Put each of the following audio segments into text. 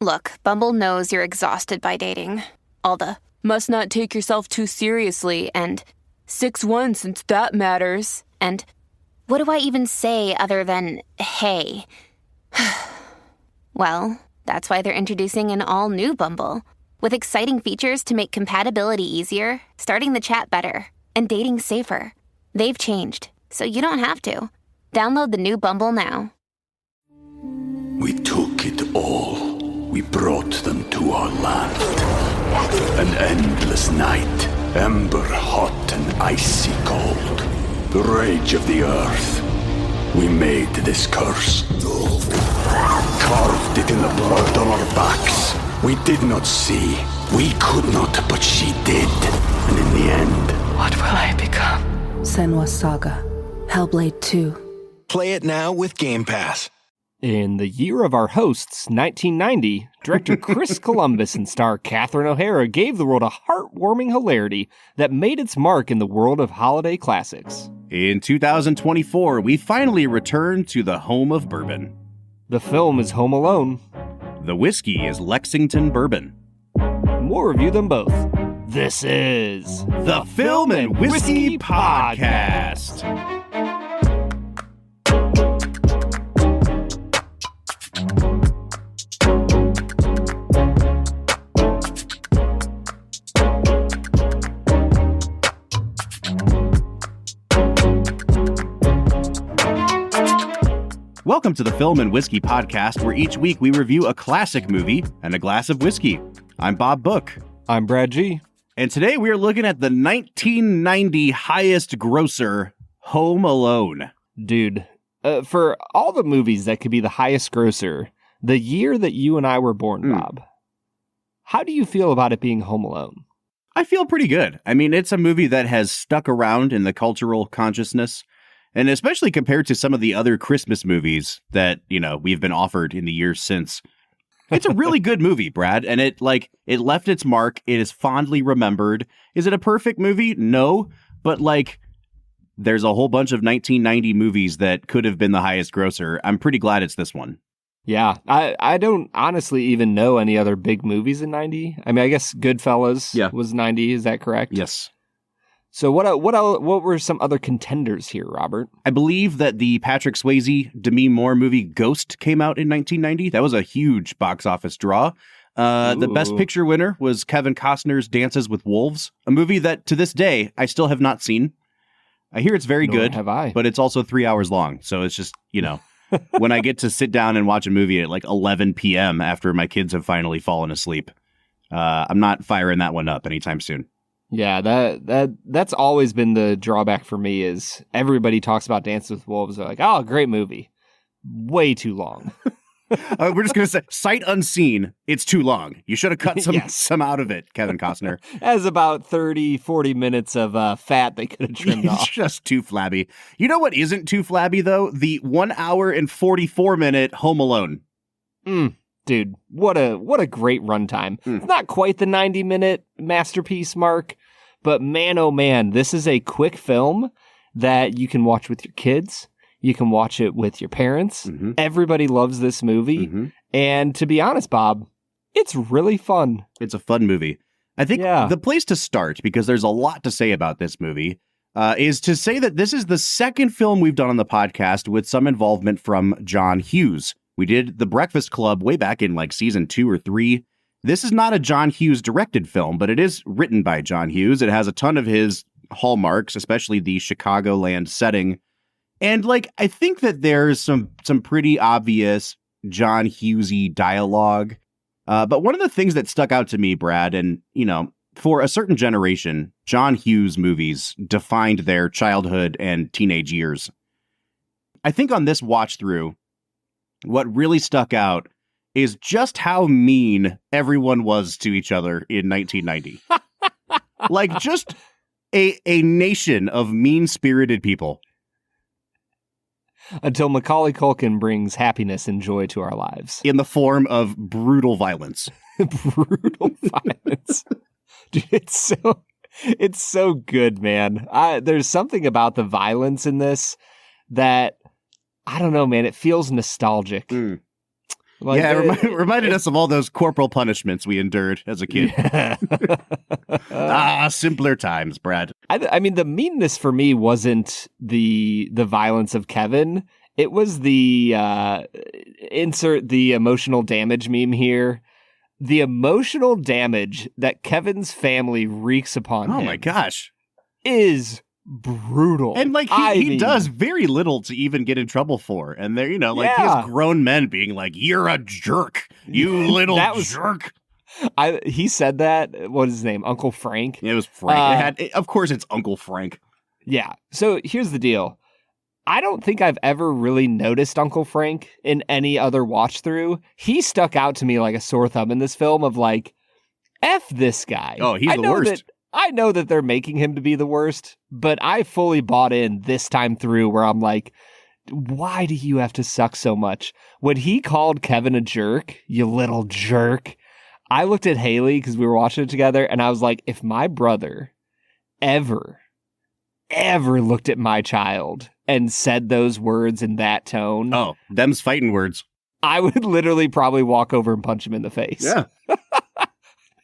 Look, Bumble knows you're exhausted by dating. All the, must not take yourself too seriously, and 6'1" since that matters. And what do I even say other than, hey? Well, that's why they're introducing an all-new Bumble, with exciting features to make compatibility easier, starting the chat better, and dating safer. They've changed, so you don't have to. Download the new Bumble now. We took it all. We brought them to our land. An endless night, ember hot and icy cold. The rage of the earth. We made this curse. Carved it in the blood on our backs. We did not see. We could not, but she did. And in the end... What will I become? Senua's Saga. Hellblade 2. Play it now with Game Pass. In the year of our hosts, 1990, director Chris Columbus and star Catherine O'Hara gave the world a heartwarming hilarity that made its mark in the world of holiday classics. In 2024, we finally return to the home of bourbon. The film is Home Alone. The whiskey is Lexington Bourbon. We'll review them both. This is the Film and Whiskey Podcast. Welcome to the Film and Whiskey Podcast, where each week we review a classic movie and a glass of whiskey. I'm Bob Book. I'm Brad G. And today we are looking at the 1990 highest grosser, Home Alone. Dude, for all the movies that could be the highest grosser, the year that you and I were born, Bob, how do you feel about it being Home Alone? I feel pretty good. I mean, it's a movie that has stuck around in the cultural consciousness. And especially compared to some of the other Christmas movies that, you know, we've been offered in the years since. It's a really good movie, Brad. And it left its mark. It is fondly remembered. Is it a perfect movie? No. But there's a whole bunch of 1990 movies that could have been the highest grosser. I'm pretty glad it's this one. Yeah, I don't honestly even know any other big movies in 90. I mean, I guess Goodfellas was 90. Is that correct? Yes. So what were some other contenders here, Robert? I believe that the Patrick Swayze, Demi Moore movie Ghost came out in 1990. That was a huge box office draw. The Best Picture winner was Kevin Costner's Dances with Wolves, a movie that to this day I still have not seen. I hear it's very good, have I. But it's also 3 hours long. So it's just, you know, when I get to sit down and watch a movie at 11 p.m. after my kids have finally fallen asleep, I'm not firing that one up anytime soon. Yeah, that's always been the drawback for me is everybody talks about Dances with Wolves. They're like, oh, great movie. Way too long. We're just going to say, sight unseen, it's too long. You should have cut some out of it, Kevin Costner. As about 30, 40 minutes of fat they could have trimmed off. Just too flabby. You know what isn't too flabby, though? The 1 hour and 44-minute Home Alone. Dude, what a great runtime. It's not quite the 90-minute masterpiece mark, but man, oh man, this is a quick film that you can watch with your kids. You can watch it with your parents. Mm-hmm. Everybody loves this movie. Mm-hmm. And to be honest, Bob, it's really fun. It's a fun movie. I think the place to start, because there's a lot to say about this movie, is to say that this is the second film we've done on the podcast with some involvement from John Hughes. We did The Breakfast Club way back in season 2 or 3. This is not a John Hughes directed film, but it is written by John Hughes. It has a ton of his hallmarks, especially the Chicagoland setting. And I think that there's some pretty obvious John Hughesy dialogue. But one of the things that stuck out to me, Brad, and for a certain generation, John Hughes movies defined their childhood and teenage years. I think on this watch through, what really stuck out is just how mean everyone was to each other in 1990. Just a nation of mean-spirited people. Until Macaulay Culkin brings happiness and joy to our lives. In the form of brutal violence. Brutal violence. Dude, it's so good, man. There's something about the violence in this that, I don't know, man, it feels nostalgic. Like, reminded us of all those corporal punishments we endured as a kid. Yeah. Simpler times, Brad. I mean, the meanness for me wasn't the violence of Kevin. It was the insert the emotional damage meme here. The emotional damage that Kevin's family wreaks upon him. Oh my gosh. Is brutal. And like he does very little to even get in trouble for. And they're, he has grown men being like, "You're a jerk, you little jerk." He said that. What is his name? Uncle Frank? It was Frank. Of course it's Uncle Frank. Yeah. So here's the deal. I don't think I've ever really noticed Uncle Frank in any other watch through. He stuck out to me like a sore thumb in this film of like, F this guy. Oh, he's the worst. I know that they're making him to be the worst, but I fully bought in this time through where I'm like, why do you have to suck so much? When he called Kevin a jerk, you little jerk, I looked at Haley because we were watching it together and I was like, if my brother ever looked at my child and said those words in that tone. Oh, them's fighting words. I would literally probably walk over and punch him in the face. Yeah.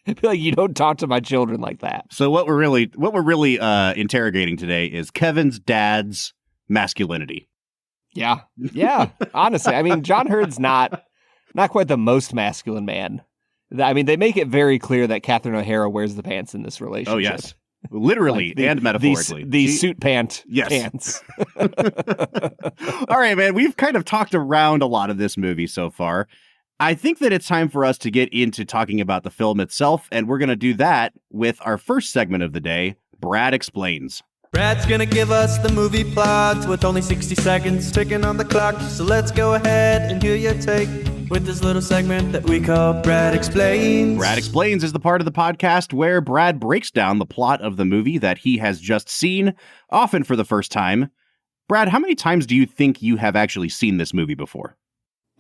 Be like, you don't talk to my children like that. So what we're really interrogating today is Kevin's dad's masculinity. Yeah. Yeah. Honestly, I mean, John Hurd's not quite the most masculine man. I mean, they make it very clear that Catherine O'Hara wears the pants in this relationship. Oh, yes. Literally like and metaphorically. The suit pants. All right, man. We've kind of talked around a lot of this movie so far. I think that it's time for us to get into talking about the film itself, and we're going to do that with our first segment of the day, Brad Explains. Brad's gonna give us the movie plot with only 60 seconds ticking on the clock. So let's go ahead and hear your take with this little segment that we call Brad Explains. Brad Explains is the part of the podcast where Brad breaks down the plot of the movie that he has just seen, often for the first time. Brad, how many times do you think you have actually seen this movie before?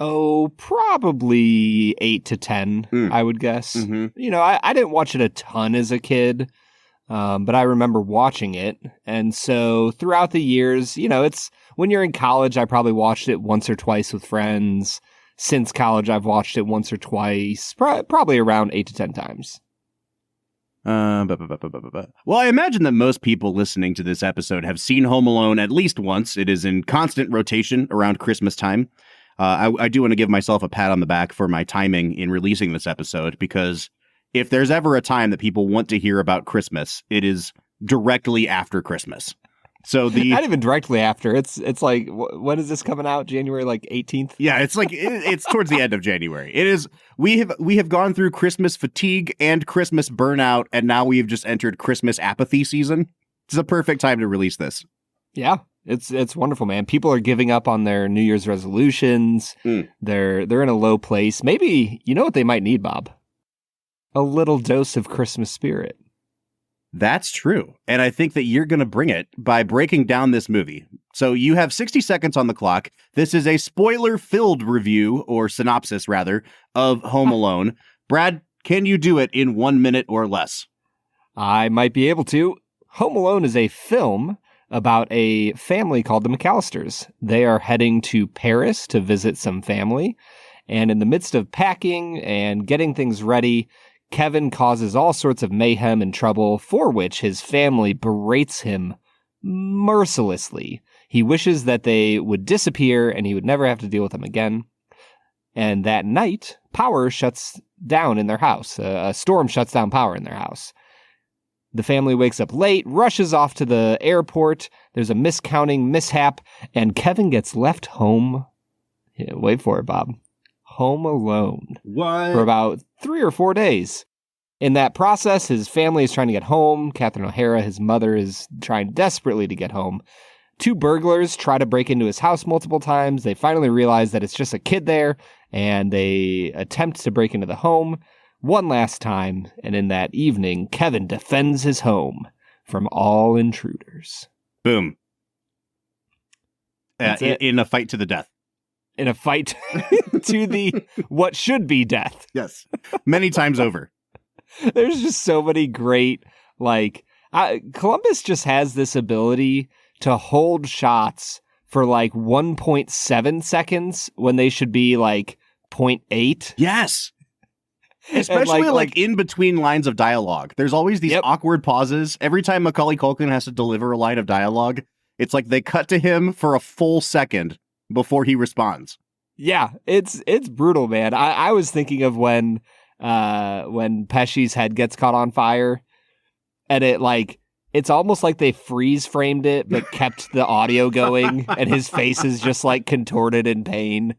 Oh, probably 8 to 10, I would guess. Mm-hmm. I didn't watch it a ton as a kid, but I remember watching it. And so throughout the years, it's when you're in college, I probably watched it once or twice with friends. Since college, I've watched it once or twice, probably around 8 to 10 times. Well, I imagine that most people listening to this episode have seen Home Alone at least once. It is in constant rotation around Christmas time. I do want to give myself a pat on the back for my timing in releasing this episode, because if there's ever a time that people want to hear about Christmas, it is directly after Christmas. So not even directly after. It's like, when is this coming out? January 18th? Yeah, it's like it's towards the end of January. It is. We have gone through Christmas fatigue and Christmas burnout, and now we have just entered Christmas apathy season. It's a perfect time to release this. Yeah. It's wonderful, man. People are giving up on their New Year's resolutions. They're in a low place. Maybe, you know what they might need, Bob? A little dose of Christmas spirit. That's true. And I think that you're going to bring it by breaking down this movie. So you have 60 seconds on the clock. This is a spoiler-filled review, or synopsis, rather, of Home Alone. Brad, can you do it in 1 minute or less? I might be able to. Home Alone is a film about a family called the McCallisters. They are heading to Paris to visit some family, and in the midst of packing and getting things ready, Kevin causes all sorts of mayhem and trouble, for which his family berates him mercilessly. He wishes that they would disappear and he would never have to deal with them again. And that night, power shuts down in their house. A storm shuts down power in their house. The family wakes up late, rushes off to the airport. There's a miscounting mishap, and Kevin gets left home. Yeah, wait for it, Bob. Home alone. What? For about 3 or 4 days. In that process, his family is trying to get home. Catherine O'Hara, his mother, is trying desperately to get home. 2 burglars try to break into his house multiple times. They finally realize that it's just a kid there, and they attempt to break into the home one last time, and in that evening, Kevin defends his home from all intruders. Boom. In a fight to the death. In a fight to the what should be death. Yes. Many times over. There's just so many great, Columbus just has this ability to hold shots for 1.7 seconds when they should be 0.8. Yes. Especially like in between lines of dialogue. There's always these awkward pauses. Every time Macaulay Culkin has to deliver a line of dialogue, it's like they cut to him for a full second before he responds. Yeah, it's brutal, man. I was thinking of when Pesci's head gets caught on fire, and it's almost like they freeze framed it but kept the audio going, and his face is just like contorted in pain,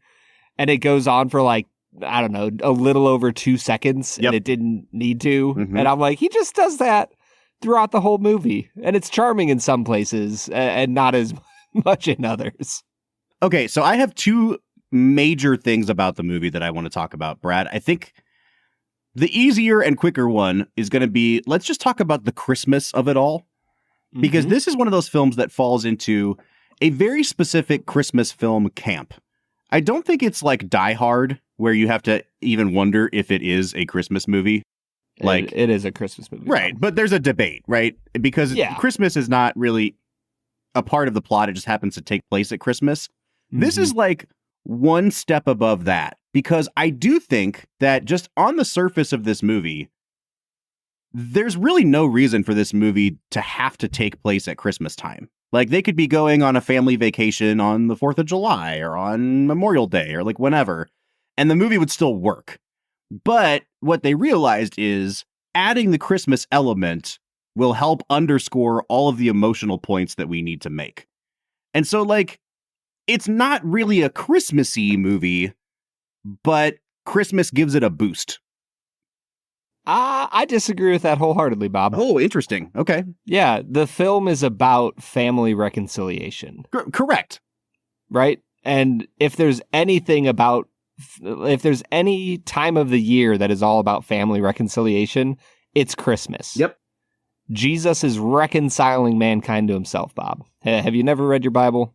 and it goes on for like, I don't know, a little over 2 seconds, and it didn't need to. Mm-hmm. And I'm like, he just does that throughout the whole movie. And it's charming in some places and not as much in others. Okay, so I have 2 major things about the movie that I want to talk about, Brad. I think the easier and quicker one is going to be, let's just talk about the Christmas of it all. Because this is one of those films that falls into a very specific Christmas film camp. I don't think it's like Die Hard, where you have to even wonder if it is a Christmas movie. Like it is a Christmas movie. Right. But there's a debate, right? Because Christmas is not really a part of the plot. It just happens to take place at Christmas. This is like one step above that, because I do think that just on the surface of this movie, there's really no reason for this movie to have to take place at Christmas time. Like, they could be going on a family vacation on the 4th of July or on Memorial Day or like whenever, and the movie would still work. But what they realized is adding the Christmas element will help underscore all of the emotional points that we need to make. And so, like, it's not really a Christmassy movie, but Christmas gives it a boost. I disagree with that wholeheartedly, Bob. Oh, interesting. Okay. Yeah, the film is about family reconciliation. Correct. Right? And if there's any time of the year that is all about family reconciliation, it's Christmas. Yep. Jesus is reconciling mankind to himself, Bob. Have you never read your Bible?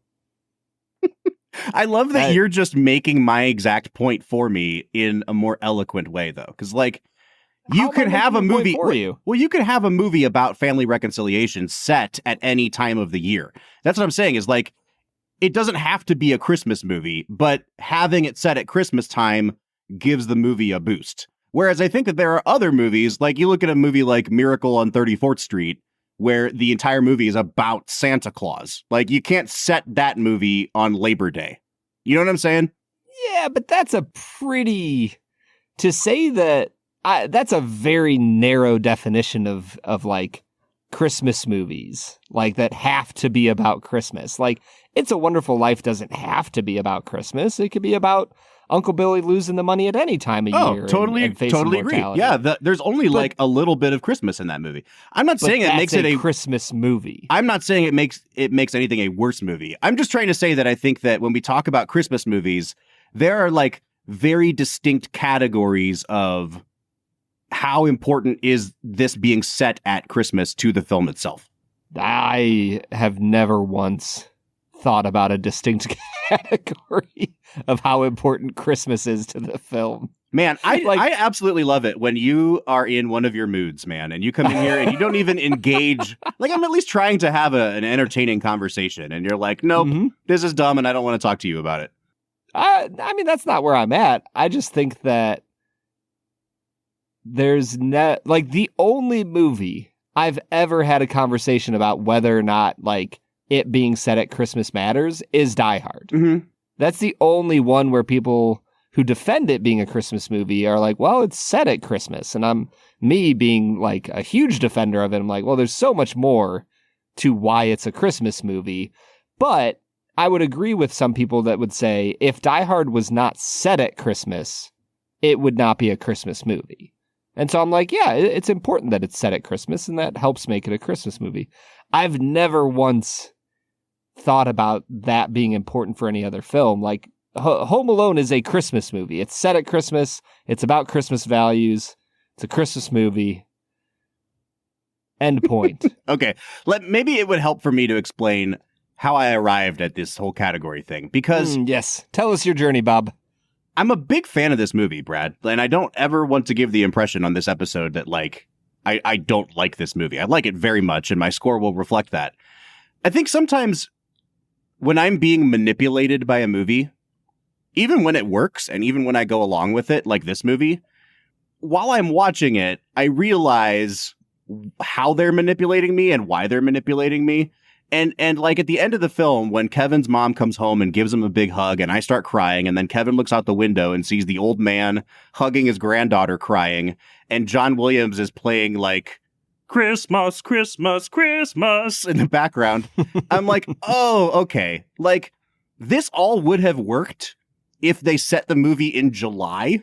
I love that you're just making my exact point for me in a more eloquent way, though. Because, like, you could have a movie. Well, you could have a movie about family reconciliation set at any time of the year. That's what I'm saying is, like, it doesn't have to be a Christmas movie, but having it set at Christmas time gives the movie a boost. Whereas I think that there are other movies, like you look at a movie like Miracle on 34th Street, where the entire movie is about Santa Claus. Like, you can't set that movie on Labor Day. You know what I'm saying? Yeah, but that's a pretty... To say that... that's a very narrow definition of like Christmas movies, like that have to be about Christmas. Like, It's a Wonderful Life doesn't have to be about Christmas. It could be about Uncle Billy losing the money at any time of year. Totally agree. Yeah, there's only like a little bit of Christmas in that movie. I'm not saying it makes it a Christmas movie. I'm not saying it makes anything a worse movie. I'm just trying to say that I think that when we talk about Christmas movies, there are like very distinct categories of how important is this being set at Christmas to the film itself. I have never once thought about a distinct category of how important Christmas is to the film. Man, I absolutely love it when you are in one of your moods, man, and you come in here and you don't even engage. Like, I'm at least trying to have an entertaining conversation, and you're like, nope, this is dumb, and I don't want to talk to you about it. I mean, that's not where I'm at. I just think that there's like the only movie I've ever had a conversation about whether or not like it being set at Christmas matters is Die Hard. Mm-hmm. That's the only one where people who defend it being a Christmas movie are like, well, it's set at Christmas. And me being like a huge defender of it, I'm like, well, there's so much more to why it's a Christmas movie. But I would agree with some people that would say if Die Hard was not set at Christmas, it would not be a Christmas movie. And so I'm like, yeah, it's important that it's set at Christmas, and that helps make it a Christmas movie. I've never once thought about that being important for any other film. Like, Home Alone is a Christmas movie. It's set at Christmas. It's about Christmas values. It's a Christmas movie. End point. Okay. Maybe it would help for me to explain how I arrived at this whole category thing, because... yes. Tell us your journey, Bob. I'm a big fan of this movie, Brad, and I don't ever want to give the impression on this episode that, like, I don't like this movie. I like it very much, and my score will reflect that. I think sometimes when I'm being manipulated by a movie, even when it works and even when I go along with it, like this movie, while I'm watching it, I realize how they're manipulating me and why they're manipulating me. And like at the end of the film, when Kevin's mom comes home and gives him a big hug and I start crying, and then Kevin looks out the window and sees the old man hugging his granddaughter crying, and John Williams is playing like Christmas, Christmas, Christmas in the background. I'm like, oh, okay. Like this all would have worked if they set the movie in July,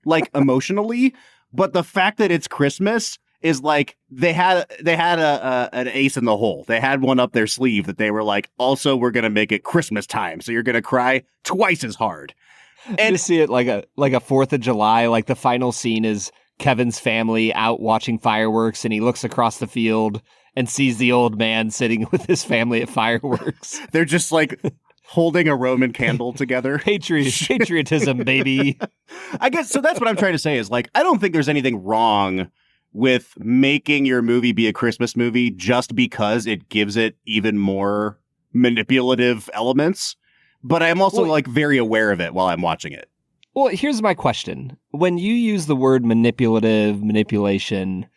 like emotionally. But the fact that it's Christmas is like they had an ace in the hole. They had one up their sleeve that they were like, also, we're going to make it Christmas time. So you're going to cry twice as hard. And you see it like a 4th of July, like the final scene is Kevin's family out watching fireworks, and he looks across the field and sees the old man sitting with his family at fireworks. They're just like holding a Roman candle together. Patriotism, baby. I guess, so that's what I'm trying to say is like, I don't think there's anything wrong with making your movie be a Christmas movie just because it gives it even more manipulative elements. But I'm also like very aware of it while I'm watching it. Well, here's my question. When you use the word manipulation,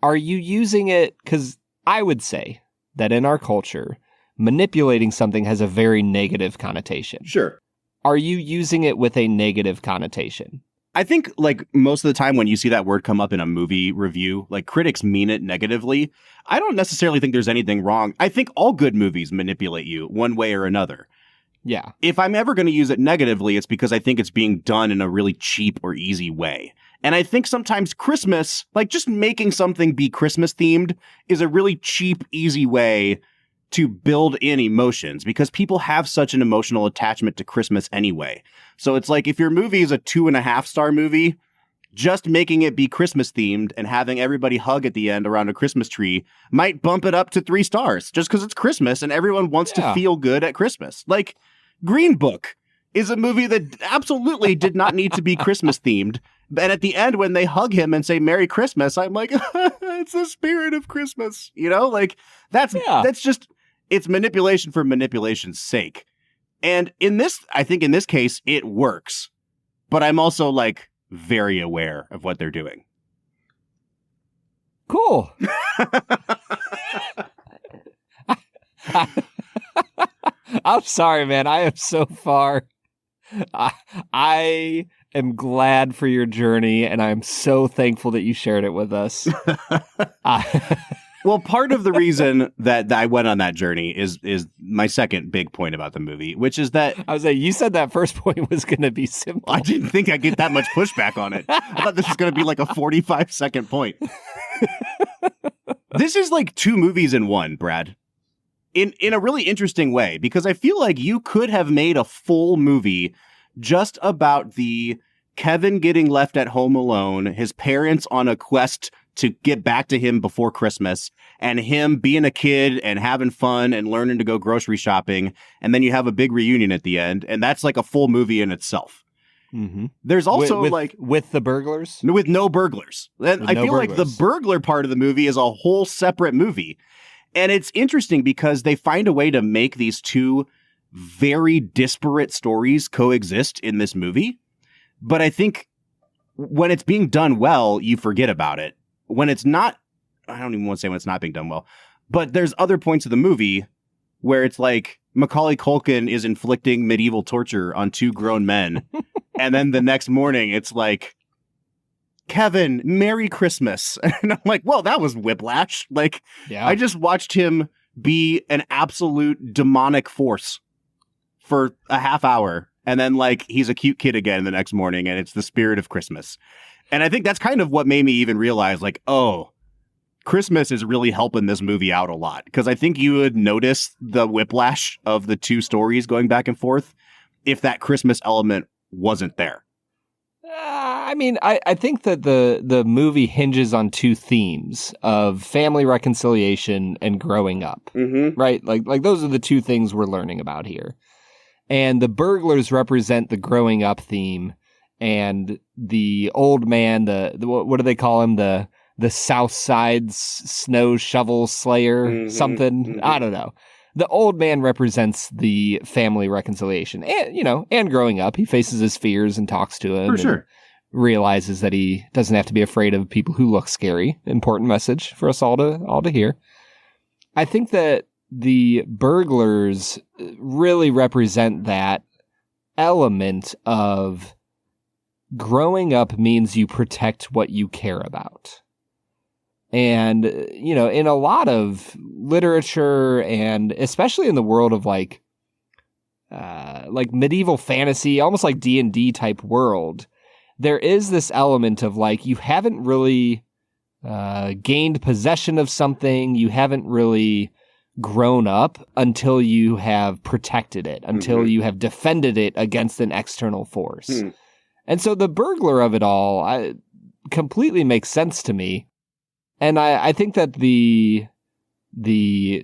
are you using it? Because I would say that in our culture, manipulating something has a very negative connotation. Sure. Are you using it with a negative connotation? I think like most of the time when you see that word come up in a movie review, like critics mean it negatively. I don't necessarily think there's anything wrong. I think all good movies manipulate you one way or another. Yeah. If I'm ever going to use it negatively, it's because I think it's being done in a really cheap or easy way. And I think sometimes Christmas, like just making something be Christmas themed is a really cheap, easy way to build in emotions because people have such an emotional attachment to Christmas anyway. So it's like if your movie is a 2.5-star movie, just making it be Christmas themed and having everybody hug at the end around a Christmas tree might bump it up to 3 stars just because it's Christmas and everyone wants to feel good at Christmas. Like Green Book is a movie that absolutely did not need to be Christmas themed. And at the end, when they hug him and say Merry Christmas, I'm like, it's the spirit of Christmas. You know, like that's just, it's manipulation for manipulation's sake. And I think in this case, it works. But I'm also like very aware of what they're doing. Cool. I'm sorry, man. I am so far. I am glad for your journey, and I'm so thankful that you shared it with us. Well, part of the reason that I went on that journey is my second big point about the movie, which is that I was like, you said that first point was going to be simple. I didn't think I'd get that much pushback on it. I thought this was going to be like a 45-second point. This is like 2 movies in one, Brad. In a really interesting way, because I feel like you could have made a full movie just about the Kevin getting left at home alone, his parents on a quest to get back to him before Christmas, and him being a kid and having fun and learning to go grocery shopping. And then you have a big reunion at the end. And that's like a full movie in itself. Mm-hmm. There's also with the burglars? With no burglars. And I feel like the burglar part of the movie is a whole separate movie. And it's interesting because they find a way to make these 2 very disparate stories coexist in this movie. But I think when it's being done well, you forget about it. When it's not, I don't even want to say when it's not being done well, but there's other points of the movie where it's like Macaulay Culkin is inflicting medieval torture on 2 grown men. And then the next morning it's like, Kevin, Merry Christmas. And I'm like, well, that was whiplash. Like, I just watched him be an absolute demonic force for a half hour. And then like, he's a cute kid again the next morning and it's the spirit of Christmas. And I think that's kind of what made me even realize like, oh, Christmas is really helping this movie out a lot. Because I think you would notice the whiplash of the 2 stories going back and forth if that Christmas element wasn't there. I mean, I think that the movie hinges on 2 themes of family reconciliation and growing up, right? Like those are the 2 things we're learning about here. And the burglars represent the growing up theme, and the old man, the what do they call him? The South Side snow shovel slayer, something. I don't know. the old man represents the family reconciliation. And, and growing up, he faces his fears and talks to him. For sure. Realizes that he doesn't have to be afraid of people who look scary. Important message for us all to hear. I think that the burglars really represent that element of growing up means you protect what you care about. And, in a lot of literature and especially in the world of like medieval fantasy, almost like D&D type world, there is this element of like, you haven't really gained possession of something. You haven't really grown up until you have protected it, until you have defended it against an external force. And so the burglar of it all completely makes sense to me. And I think that the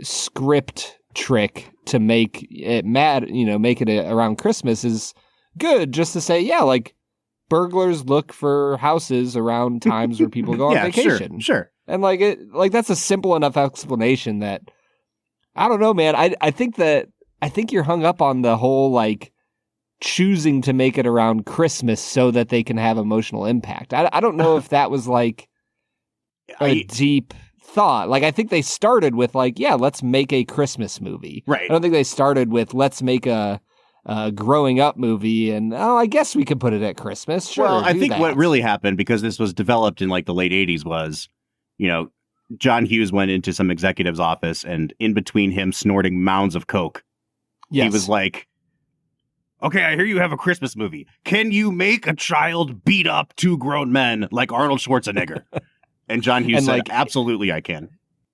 script trick to make it make it around Christmas is good, just to say, yeah, like, burglars look for houses around times where people go on vacation. Sure. And that's a simple enough explanation that, I don't know, man. I think you're hung up on the whole, like, choosing to make it around Christmas so that they can have emotional impact. I don't know if that was like a deep thought. Like, I think they started with like, yeah, let's make a Christmas movie. Right. I don't think they started with let's make a growing up movie and I guess we could put it at Christmas. Sure. Well, I think what really happened, because this was developed in like the late 80s, was, John Hughes went into some executive's office, and in between him snorting mounds of coke, he was like, okay, I hear you have a Christmas movie. Can you make a child beat up two grown men like Arnold Schwarzenegger? And John Hughes said, absolutely, I can.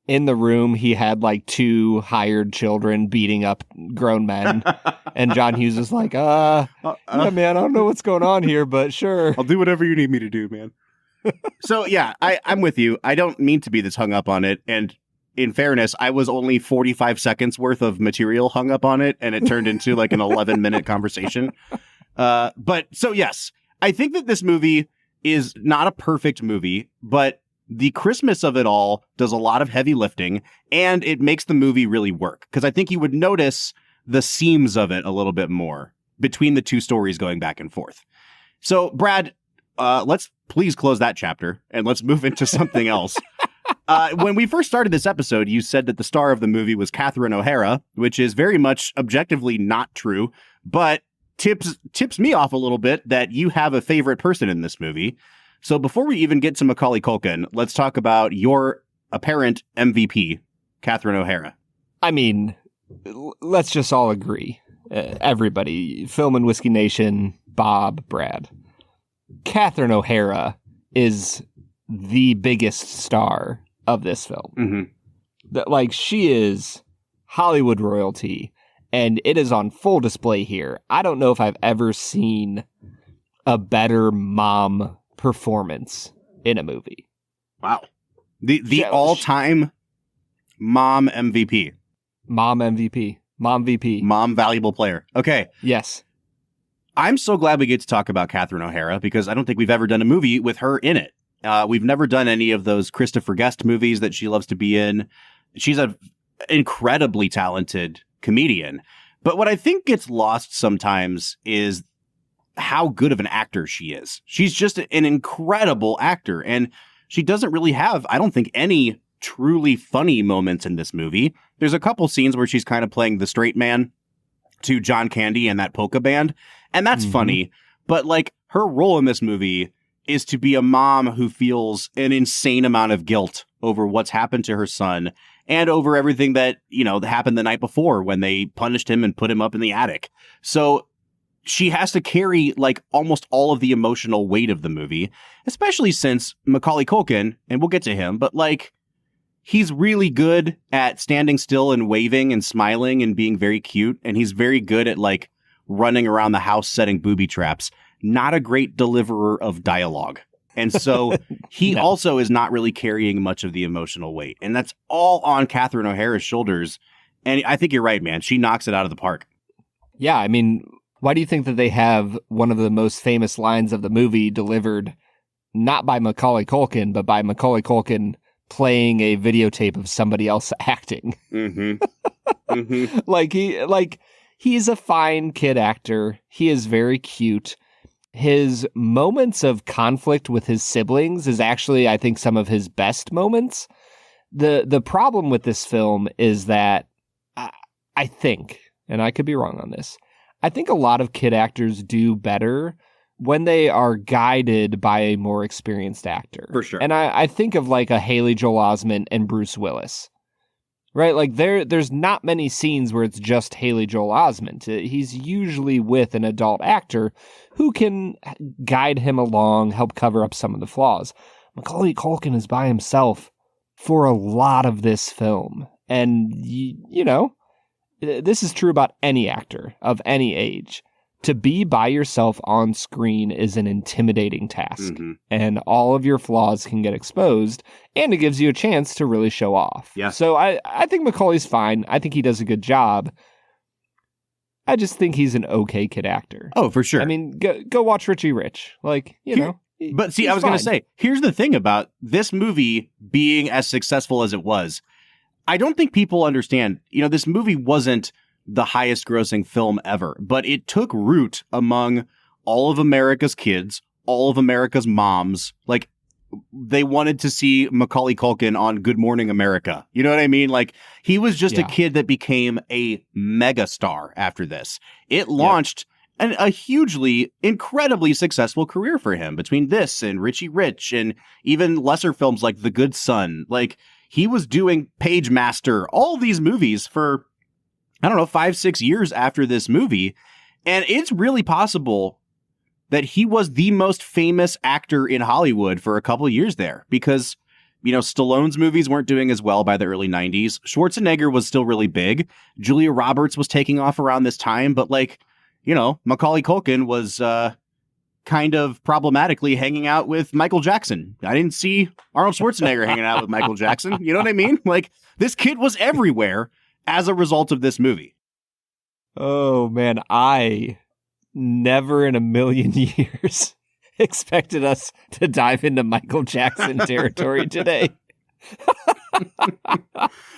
In the room, he had like two hired children beating up grown men. And John Hughes is like, yeah, man, I don't know what's going on here, but sure. I'll do whatever you need me to do, man. So, yeah, I'm with you. I don't mean to be this hung up on it. And in fairness, I was only 45 seconds worth of material hung up on it, and it turned into like an 11-minute conversation. But so, yes, I think that this movie is not a perfect movie, but the Christmas of it all does a lot of heavy lifting, and it makes the movie really work. Because I think you would notice the seams of it a little bit more between the two stories going back and forth. So, Brad, let's please close that chapter, and let's move into something else. When we first started this episode, you said that the star of the movie was Catherine O'Hara, which is very much objectively not true, but tips me off a little bit that you have a favorite person in this movie. So before we even get to Macaulay Culkin, let's talk about your apparent MVP, Catherine O'Hara. I mean, let's just all agree. Everybody, Film and Whiskey Nation, Bob, Brad. Catherine O'Hara is the biggest star of this film. Mm-hmm. She is Hollywood royalty, and it is on full display here. I don't know if I've ever seen a better mom performance in a movie. Wow. The all-time mom MVP. Mom MVP. Mom VP. Mom valuable player. Okay. Yes. I'm so glad we get to talk about Catherine O'Hara, because I don't think we've ever done a movie with her in it. We've never done any of those Christopher Guest movies that she loves to be in. She's an incredibly talented comedian. But what I think gets lost sometimes is how good of an actor she is. She's just an incredible actor, and she doesn't really have, I don't think, any truly funny moments in this movie. There's a couple scenes where she's kind of playing the straight man to John Candy and that polka band, and that's funny, but like, her role in this movie is to be a mom who feels an insane amount of guilt over what's happened to her son and over everything that, happened the night before when they punished him and put him up in the attic. So she has to carry like almost all of the emotional weight of the movie, especially since Macaulay Culkin, and we'll get to him, but like, he's really good at standing still and waving and smiling and being very cute. And he's very good at like running around the house setting booby traps. Not a great deliverer of dialogue. And so he also is not really carrying much of the emotional weight. And that's all on Catherine O'Hara's shoulders. And I think you're right, man. She knocks it out of the park. Yeah, I mean, why do you think that they have one of the most famous lines of the movie delivered not by Macaulay Culkin, but by Macaulay Culkin playing a videotape of somebody else acting. He's a fine kid actor. He is very cute. His moments of conflict with his siblings is actually, I think, some of his best moments. The problem with this film is that I think, and I could be wrong on this, I think a lot of kid actors do better when they are guided by a more experienced actor. For sure. And I think of like a Haley Joel Osment and Bruce Willis, right? Like there's not many scenes where it's just Haley Joel Osment. He's usually with an adult actor who can guide him along, help cover up some of the flaws. Macaulay Culkin is by himself for a lot of this film. And, you know, this is true about any actor of any age. To be by yourself on screen is an intimidating task, and all of your flaws can get exposed, and it gives you a chance to really show off. Yeah. So I think Macaulay's fine. I think he does a good job. I just think he's an okay kid actor. Oh, for sure. I mean, go watch Richie Rich. Like, you know. But see, I was going to say, here's the thing about this movie being as successful as it was. I don't think people understand, you know, this movie wasn't the highest grossing film ever, but it took root among all of America's kids, all of America's moms. Like, they wanted to see Macaulay Culkin on Good Morning America. You know what I mean? Like, he was just a kid that became a megastar after this. It launched a hugely, incredibly successful career for him between this and Richie Rich and even lesser films like The Good Son. Like, he was doing Page Master, all these movies for, I don't know, 5-6 years after this movie. And it's really possible that he was the most famous actor in Hollywood for a couple of years there because, you know, Stallone's movies weren't doing as well by the early 90s. Schwarzenegger was still really big. Julia Roberts was taking off around this time. But, like, you know, Macaulay Culkin was kind of problematically hanging out with Michael Jackson. I didn't see Arnold Schwarzenegger hanging out with Michael Jackson. You know what I mean? Like, this kid was everywhere as a result of this movie. Oh, man, I never in a million years expected us to dive into Michael Jackson territory today.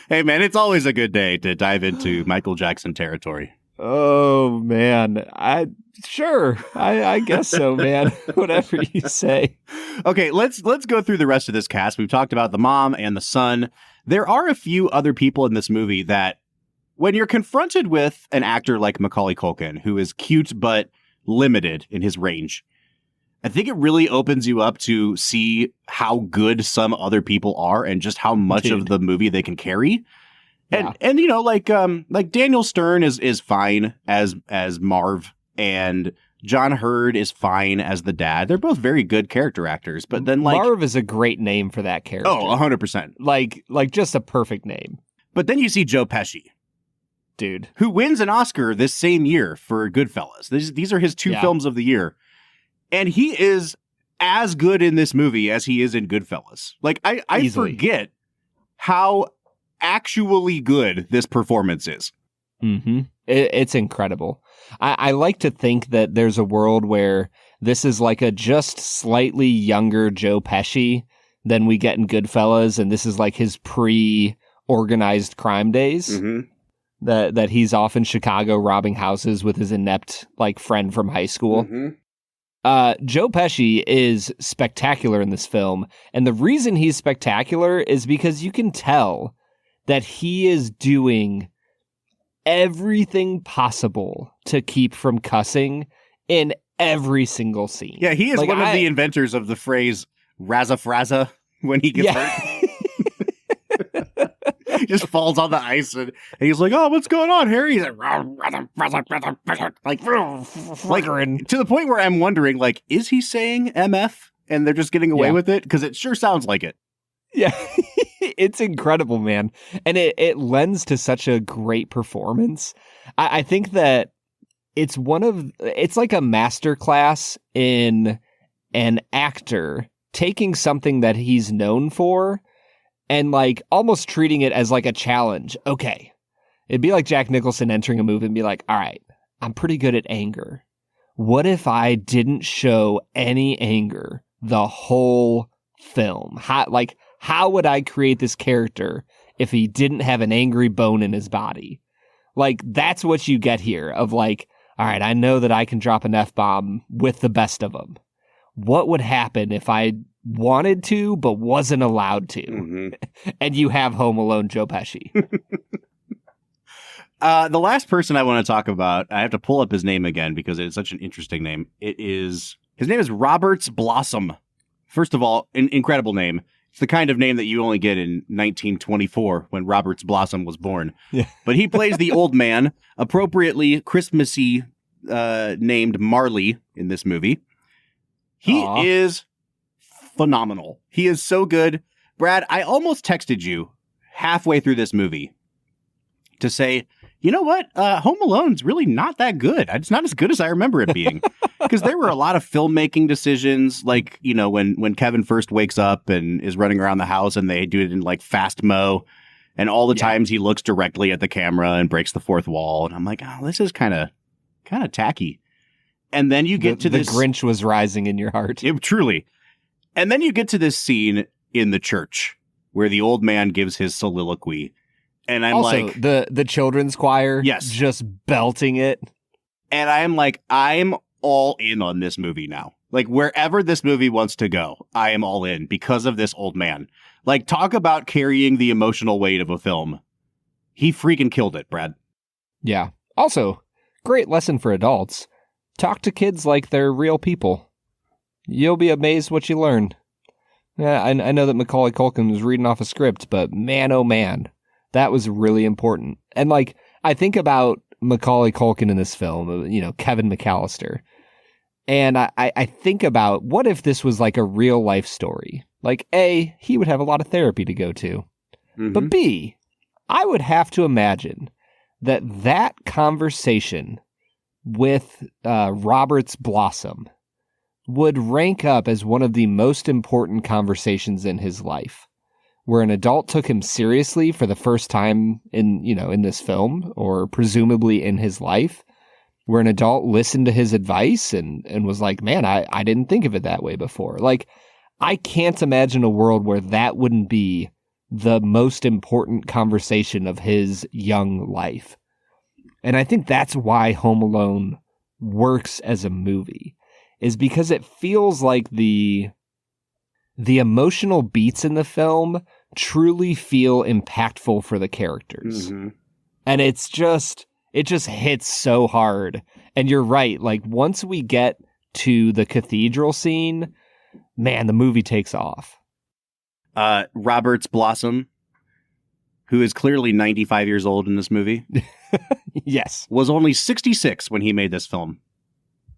Hey, man, it's always a good day to dive into Michael Jackson territory. Oh, man. I guess so, man. Whatever you say. Okay, let's go through the rest of this cast. We've talked about the mom and the son. There are a few other people in this movie that, when you're confronted with an actor like Macaulay Culkin, who is cute but limited in his range, I think it really opens you up to see how good some other people are and just how much of the movie they can carry. And you know, like Daniel Stern is fine as Marv, and John Hurd is fine as the dad. They're both very good character actors, but then like Marv is a great name for that character. Oh, 100%. Like just a perfect name. But then you see Joe Pesci, dude, who wins an Oscar this same year for Goodfellas. These are his two films of the year, and he is as good in this movie as he is in Goodfellas. Like I forget how actually good this performance is. It's incredible. I like to think that there's a world where this is like a just slightly younger Joe Pesci than we get in Goodfellas, and this is like his pre-organized crime days. That he's off in Chicago robbing houses with his inept like friend from high school. Joe Pesci is spectacular in this film, and the reason he's spectacular is because you can tell that he is doing everything possible to keep from cussing in every single scene. Yeah, he is like, one of the inventors of the phrase "razza-frazza" when he gets hurt. He just falls on the ice and he's like, "Oh, what's going on, Harry?" He's like, like to the point where I'm wondering, like, is he saying MF and they're just getting away with it? Because it sure sounds like it. Yeah, it's incredible, man. And it lends to such a great performance. I think that it's like a masterclass in an actor taking something that he's known for and like almost treating it as like a challenge. Okay. It'd be like Jack Nicholson entering a movie and be like, all right, I'm pretty good at anger. What if I how would I create this character if he didn't have an angry bone in his body? Like, that's what you get here of like, all right, I know that I can drop an F-bomb with the best of them. What would happen if I wanted to but wasn't allowed to? Mm-hmm. And you have Home Alone Joe Pesci. The last person I want to talk about, I have to pull up his name again because it's such an interesting name. His name is Roberts Blossom. First of all, an incredible name. It's the kind of name that you only get in 1924 when Roberts Blossom was born. Yeah. But he plays the old man, appropriately Christmassy named Marley in this movie. He is phenomenal. He is so good. Brad, I almost texted you halfway through this movie to say, you know what? Home Alone's really not that good. It's not as good as I remember it being. Because there were a lot of filmmaking decisions, like, you know, when Kevin first wakes up and is running around the house and they do it in like fast mo, and all the times he looks directly at the camera and breaks the fourth wall. And I'm like, oh, this is kind of tacky. And then you get to this. The Grinch was rising in your heart. Truly. And then you get to this scene in the church where the old man gives his soliloquy. And I'm also, like, the children's choir, yes, just belting it. And I am like, I'm all in on this movie now. Like, wherever this movie wants to go, I am all in because of this old man. Like, talk about carrying the emotional weight of a film. He freaking killed it, Brad. Yeah. Also, great lesson for adults. Talk to kids like they're real people. You'll be amazed what you learn. Yeah, I know that Macaulay Culkin was reading off a script, but man, oh man. That was really important. And like, I think about Macaulay Culkin in this film, you know, Kevin McCallister. And I think about, what if this was like a real life story? Like, A, he would have a lot of therapy to go to. Mm-hmm. But B, I would have to imagine that conversation with Roberts Blossom would rank up as one of the most important conversations in his life, where an adult took him seriously for the first time in this film, or presumably in his life, where an adult listened to his advice and was like, man, I didn't think of it that way before. Like, I can't imagine a world where that wouldn't be the most important conversation of his young life. And I think that's why Home Alone works as a movie, is because it feels like the emotional beats in the film truly feel impactful for the characters. Mm-hmm. And it just hits so hard. And you're right. Like, once we get to the cathedral scene, man, the movie takes off. Roberts Blossom, who is clearly 95 years old in this movie. Yes. Was only 66 when he made this film.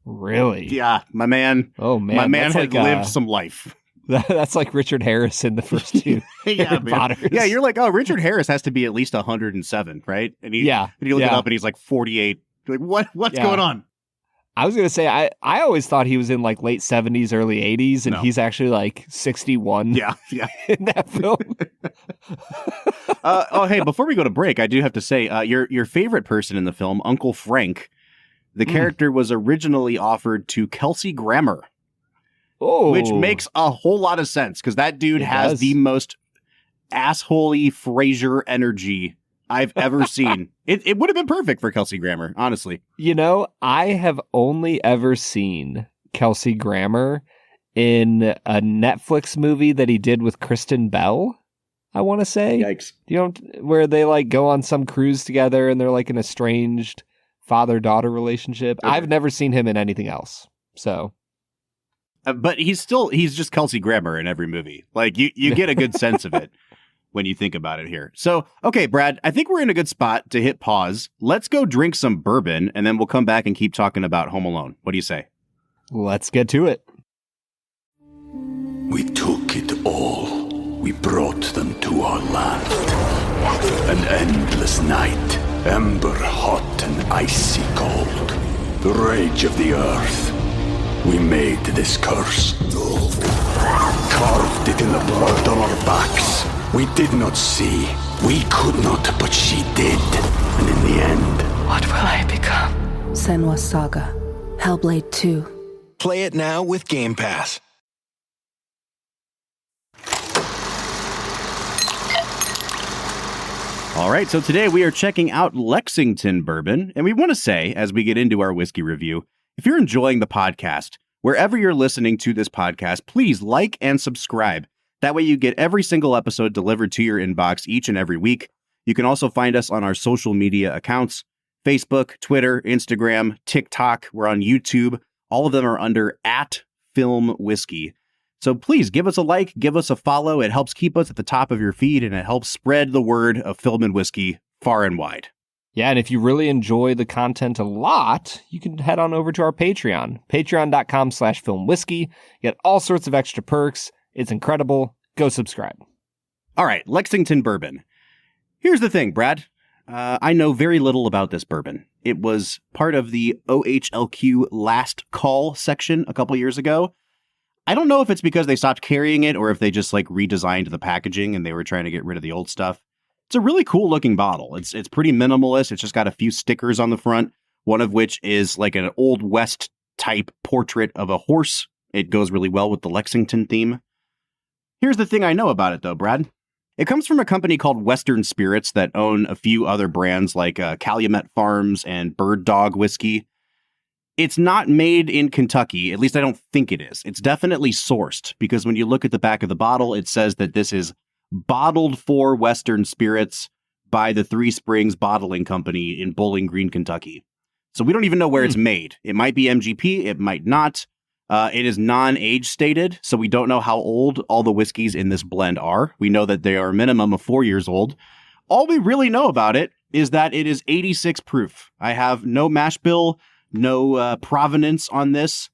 Really? Yeah, my man. Oh, man. My man had lived some life. That's like Richard Harris in the first two. Yeah, man. Yeah, you're like, oh, Richard Harris has to be at least 107, right? And you look it up and he's like 48. You're like, what's going on? I was going to say, I always thought he was in like late 70s, early 80s, and he's actually like 61. Yeah. In that film. Hey, before we go to break, I do have to say, your favorite person in the film, Uncle Frank, the character was originally offered to Kelsey Grammer. Oh. Which makes a whole lot of sense, because that dude has the most assholey Frasier energy I've ever seen. It would have been perfect for Kelsey Grammer, honestly. You know, I have only ever seen Kelsey Grammer in a Netflix movie that he did with Kristen Bell, I want to say. Yikes. You know, where they like go on some cruise together and they're like an estranged father-daughter relationship. Okay. I've never seen him in anything else, so... but he's just Kelsey Grammer in every movie. Like, you get a good sense of it when you think about it here. So, okay, Brad, I think we're in a good spot to hit pause. Let's go drink some bourbon, and then we'll come back and keep talking about Home Alone. What do you say? Let's get to it. We took it all. We brought them to our land. An endless night, ember hot and icy cold. The rage of the earth. We made this curse. Carved it in the blood on our backs. We did not see. We could not, but she did. And in the end... What will I become? Senua's Saga. Hellblade 2. Play it now with Game Pass. All right, so today we are checking out Lexington Bourbon, and we want to say, as we get into our whiskey review, if you're enjoying the podcast, wherever you're listening to this podcast, please like and subscribe. That way you get every single episode delivered to your inbox each and every week. You can also find us on our social media accounts, Facebook, Twitter, Instagram, TikTok. We're on YouTube. All of them are under @FilmWhiskey. So please give us a like, give us a follow. It helps keep us at the top of your feed, and it helps spread the word of film and whiskey far and wide. Yeah, and if you really enjoy the content a lot, you can head on over to our Patreon, patreon.com/filmwhiskey. Get all sorts of extra perks. It's incredible. Go subscribe. All right, Lexington Bourbon. Here's the thing, Brad. I know very little about this bourbon. It was part of the OHLQ Last Call section a couple years ago. I don't know if it's because they stopped carrying it or if they just like redesigned the packaging and they were trying to get rid of the old stuff. It's a really cool looking bottle. It's pretty minimalist. It's just got a few stickers on the front, one of which is like an Old West type portrait of a horse. It goes really well with the Lexington theme. Here's the thing I know about it though, Brad. It comes from a company called Western Spirits that own a few other brands like Calumet Farms and Bird Dog Whiskey. It's not made in Kentucky, at least I don't think it is. It's definitely sourced because when you look at the back of the bottle, it says that this is bottled for Western Spirits by the Three Springs Bottling Company in Bowling Green, Kentucky. So we don't even know where it's made. It might be MGP, it might not. It is non-age stated, so we don't know how old all the whiskeys in this blend are. We know that they are a minimum of 4 years old. All we really know about it is that it is 86 proof. I have no mash bill, no provenance on this.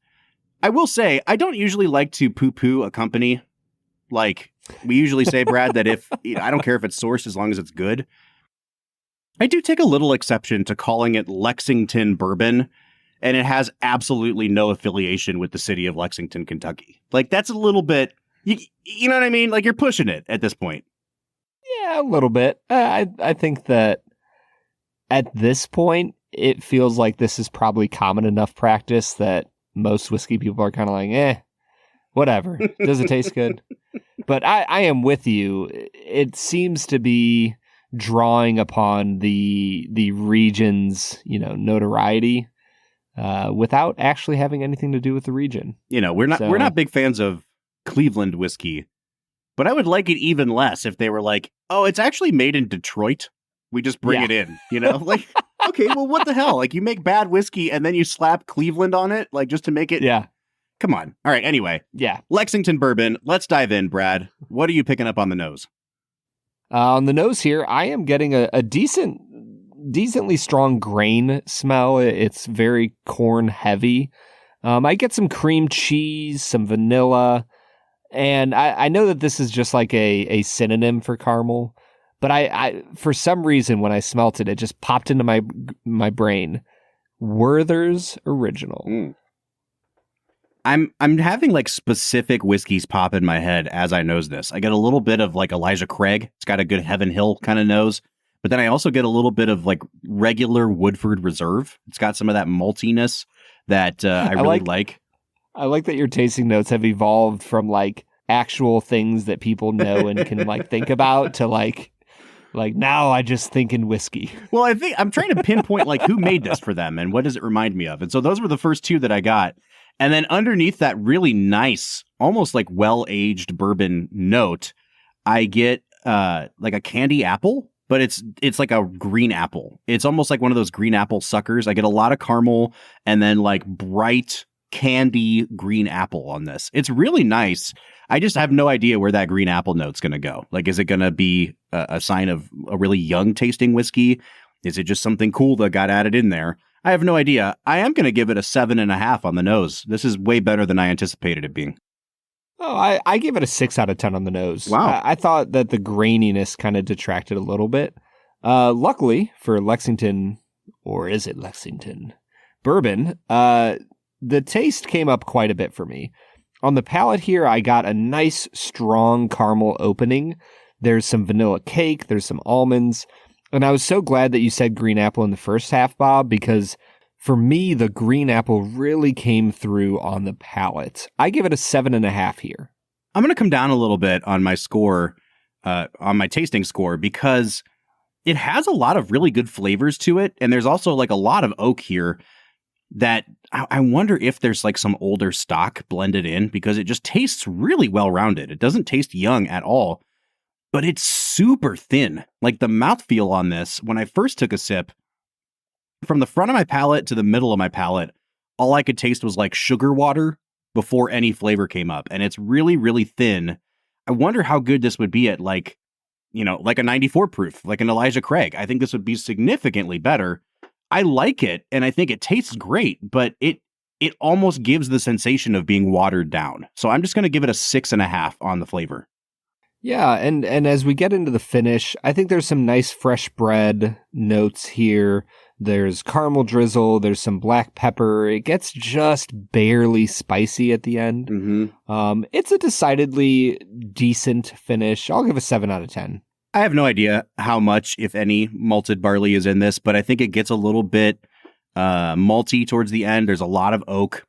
I will say, I don't usually like to poo-poo a company. Like, we usually say, Brad, that if, I don't care if it's sourced as long as it's good. I do take a little exception to calling it Lexington Bourbon, and it has absolutely no affiliation with the city of Lexington, Kentucky. Like, that's a little bit, you know what I mean? Like, you're pushing it at this point. Yeah, a little bit. I think that at this point, it feels like this is probably common enough practice that most whiskey people are kind of like, whatever. Does it taste good? But I am with you. It seems to be drawing upon the region's, notoriety without actually having anything to do with the region. We're not big fans of Cleveland whiskey, but I would like it even less if they were like, oh, it's actually made in Detroit. We just bring it in, like, okay, well, what the hell? Like, you make bad whiskey and then you slap Cleveland on it, like, just to make it. Yeah. Come on. All right. Anyway. Yeah. Lexington Bourbon. Let's dive in, Brad. What are you picking up on the nose? On the nose here, I am getting a decently strong grain smell. It's very corn heavy. I get some cream cheese, some vanilla, and I know that this is just like a synonym for caramel. But I for some reason, when I smelt it, it just popped into my brain. Werther's Original. I'm having like specific whiskeys pop in my head as I nose this. I get a little bit of like Elijah Craig. It's got a good Heaven Hill kind of nose. But then I also get a little bit of like regular Woodford Reserve. It's got some of that maltiness that I really like. I like that your tasting notes have evolved from like actual things that people know and can like think about to like now I just think in whiskey. Well, I think I'm trying to pinpoint like who made this for them and what does it remind me of. And so those were the first two that I got. And then underneath that really nice, almost like well-aged bourbon note, I get like a candy apple, but it's like a green apple. It's almost like one of those green apple suckers. I get a lot of caramel and then like bright candy green apple on this. It's really nice. I just have no idea where that green apple note's going to go. Like, is it going to be a sign of a really young tasting whiskey? Is it just something cool that got added in there? I have no idea. I am going to give it a 7.5 on the nose. This is way better than I anticipated it being. Oh, I give it a 6 out of 10 on the nose. Wow. I thought that the graininess kind of detracted a little bit. Luckily for Lexington, or is it Lexington Bourbon, the taste came up quite a bit for me. On the palate here, I got a nice, strong caramel opening. There's some vanilla cake. There's some almonds. And I was so glad that you said green apple in the first half, Bob, because for me, the green apple really came through on the palate. I give it a 7.5 here. I'm going to come down a little bit on my score, on my tasting score, because it has a lot of really good flavors to it. And there's also like a lot of oak here that I wonder if there's like some older stock blended in, because it just tastes really well rounded. It doesn't taste young at all, but it's super thin. Like the mouthfeel on this, when I first took a sip, from the front of my palate to the middle of my palate, all I could taste was like sugar water before any flavor came up. And it's really, really thin. I wonder how good this would be at like, you know, like a 94 proof, like an Elijah Craig. I think this would be significantly better. I like it, and I think it tastes great, but it almost gives the sensation of being watered down. So I'm just going to give it a 6.5 on the flavor. Yeah, and as we get into the finish, I think there's some nice fresh bread notes here. There's caramel drizzle. There's some black pepper. It gets just barely spicy at the end. Mm-hmm. It's a decidedly decent finish. I'll give a 7 out of 10. I have no idea how much, if any, malted barley is in this, but I think it gets a little bit malty towards the end. There's a lot of oak.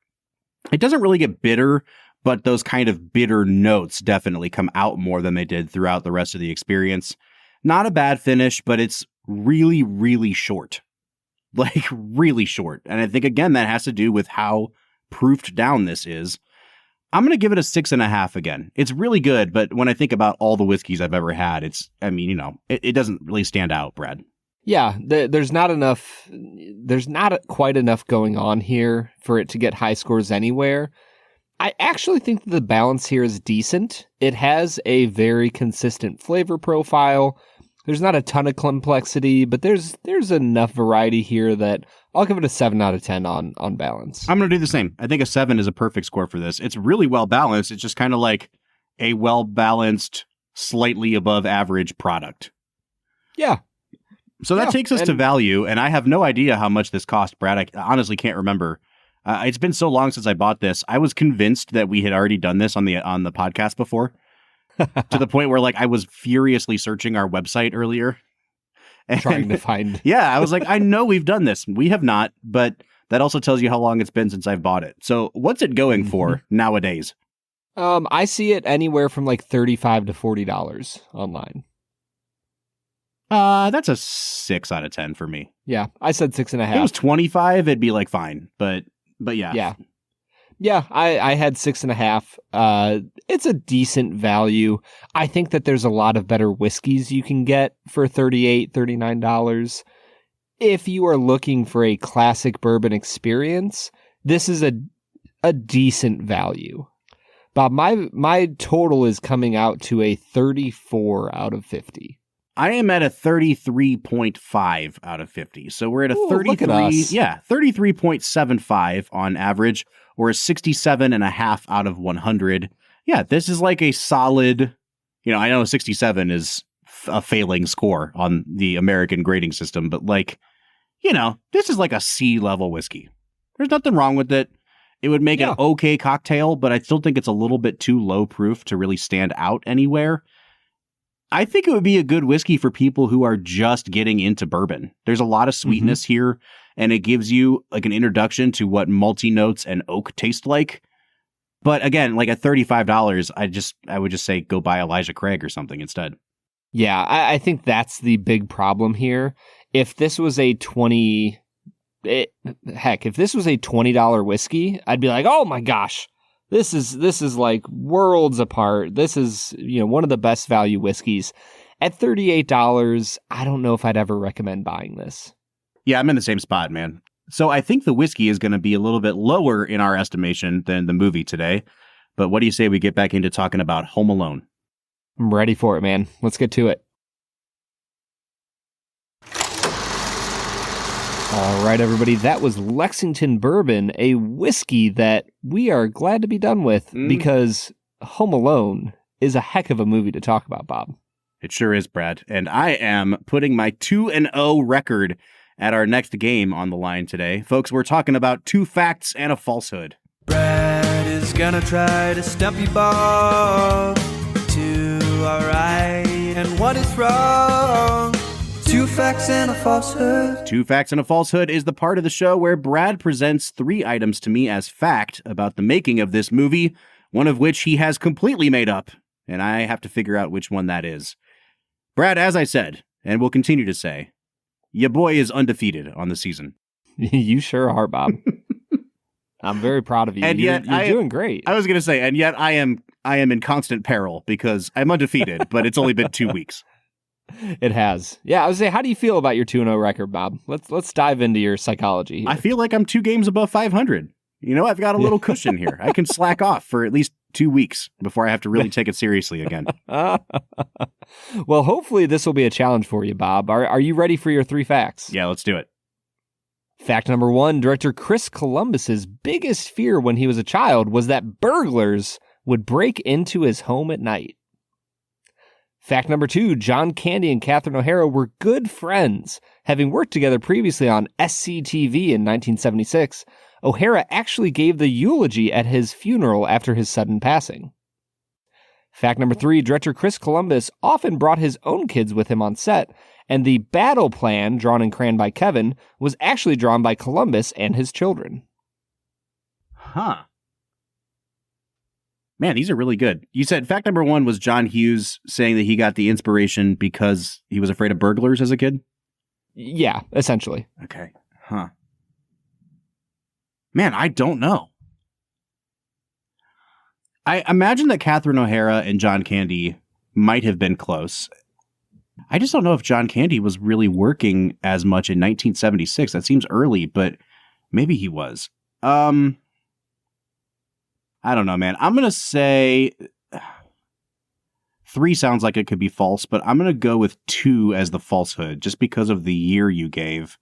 It doesn't really get bitter, but those kind of bitter notes definitely come out more than they did throughout the rest of the experience. Not a bad finish, but it's really, really short. Like, really short. And I think, again, that has to do with how proofed down this is. I'm going to give it a 6.5 again. It's really good, but when I think about all the whiskeys I've ever had, it doesn't really stand out, Brad. Yeah, there's not quite enough going on here for it to get high scores anywhere. I actually think that the balance here is decent. It has a very consistent flavor profile. There's not a ton of complexity, but there's enough variety here that I'll give it a 7 out of 10 on balance. I'm going to do the same. I think a 7 is a perfect score for this. It's really well balanced. It's just kind of like a well balanced, slightly above average product. Yeah. So that takes us to value, and I have no idea how much this cost, Brad. I honestly can't remember. It's been so long since I bought this. I was convinced that we had already done this on the podcast before. To the point where, like, I was furiously searching our website earlier. And, trying to find. Yeah, I was like, I know we've done this. We have not, but that also tells you how long it's been since I've bought it. So what's it going for nowadays? I see it anywhere from like $35 to $40 online. That's a 6 out of 10 for me. Yeah, I said 6.5. If it was 25, it'd be like fine, but yeah. Yeah. Yeah, I had 6.5. It's a decent value. I think that there's a lot of better whiskeys you can get for $38, $39. If you are looking for a classic bourbon experience, this is a decent value. Bob, my total is coming out to a 34 out of 50. I am at a 33.5 out of 50. So we're at a 33. Look at us. Yeah, 33.75 on average, or a 67.5 out of 100. Yeah, this is like a solid, I know 67 is a failing score on the American grading system, but like, this is like a C-level whiskey. There's nothing wrong with it. It would make an okay cocktail, but I still think it's a little bit too low proof to really stand out anywhere. I think it would be a good whiskey for people who are just getting into bourbon. There's a lot of sweetness here, and it gives you like an introduction to what malty notes and oak taste like. But again, like at $35, I would just say go buy Elijah Craig or something instead. Yeah, I think that's the big problem here. If this was a $20 whiskey, I'd be like, oh my gosh. This is like worlds apart. This is, one of the best value whiskeys. At $38, I don't know if I'd ever recommend buying this. Yeah, I'm in the same spot, man. So I think the whiskey is going to be a little bit lower in our estimation than the movie today. But what do you say we get back into talking about Home Alone? I'm ready for it, man. Let's get to it. All right, everybody, that was Lexington Bourbon, a whiskey that we are glad to be done with because Home Alone is a heck of a movie to talk about, Bob. It sure is, Brad. And I am putting my 2-0 record at our next game on the line today. Folks, we're talking about 2 facts and a falsehood. Brad is gonna try to stump you, Bob, to all right and what is wrong. 2 facts and a falsehood. 2 facts and a falsehood is the part of the show where Brad presents 3 items to me as fact about the making of this movie, one of which he has completely made up, and I have to figure out which one that is. Brad, as I said, and will continue to say, your boy is undefeated on the season. You sure are, Bob. I'm very proud of you. And yet you're doing great. I was going to say, and yet I am in constant peril because I'm undefeated, but it's only been 2 weeks. It has. Yeah, I was saying, how do you feel about your 2-0 record, Bob? Let's dive into your psychology here. I feel like I'm 2 games above 500. You know, I've got a little cushion here. I can slack off for at least 2 weeks before I have to really take it seriously again. Well, hopefully this will be a challenge for you, Bob. Are you ready for your 3 facts? Yeah, let's do it. Fact number 1, director Chris Columbus's biggest fear when he was a child was that burglars would break into his home at night. Fact number 2, John Candy and Catherine O'Hara were good friends. Having worked together previously on SCTV in 1976, O'Hara actually gave the eulogy at his funeral after his sudden passing. Fact number 3, director Chris Columbus often brought his own kids with him on set, and the battle plan, drawn and crayoned by Kevin, was actually drawn by Columbus and his children. Huh. Man, these are really good. You said fact number 1 was John Hughes saying that he got the inspiration because he was afraid of burglars as a kid? Yeah, essentially. Okay. Huh. Man, I don't know. I imagine that Catherine O'Hara and John Candy might have been close. I just don't know if John Candy was really working as much in 1976. That seems early, but maybe he was. I don't know, man. I'm going to say 3 sounds like it could be false, but I'm going to go with 2 as the falsehood, just because of the year you gave.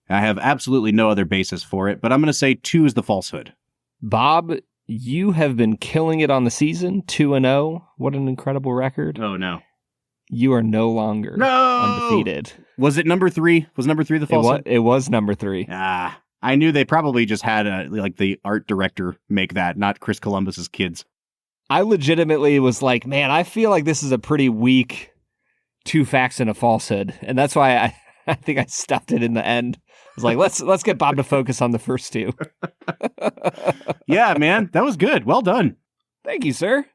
I have absolutely no other basis for it, but I'm going to say 2 is the falsehood. Bob, you have been killing it on the season, 2-0. What an incredible record. Oh, no. You are no longer undefeated. Was it number 3? Was number 3 the falsehood? It was number 3. I knew they probably just had the art director make that, not Chris Columbus's kids. I legitimately was like, man, I feel like this is a pretty weak 2 facts and a falsehood. And that's why I think I stopped it in the end. I was like, let's get Bob to focus on the first 2. Yeah, man, that was good. Well done. Thank you, sir.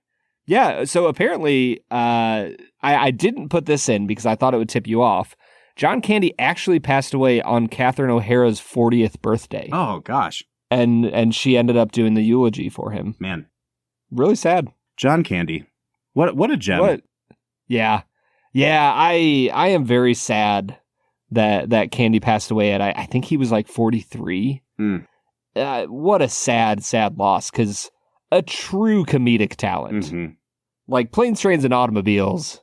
Yeah, so apparently I didn't put this in because I thought it would tip you off. John Candy actually passed away on Catherine O'Hara's 40th birthday. Oh, gosh. And she ended up doing the eulogy for him. Man. Really sad. John Candy. What a gem. Yeah. Yeah, I am very sad that Candy passed away at, I think he was like 43. What a sad loss, because a true comedic talent. Mm-hmm. Like Planes, Trains, and Automobiles.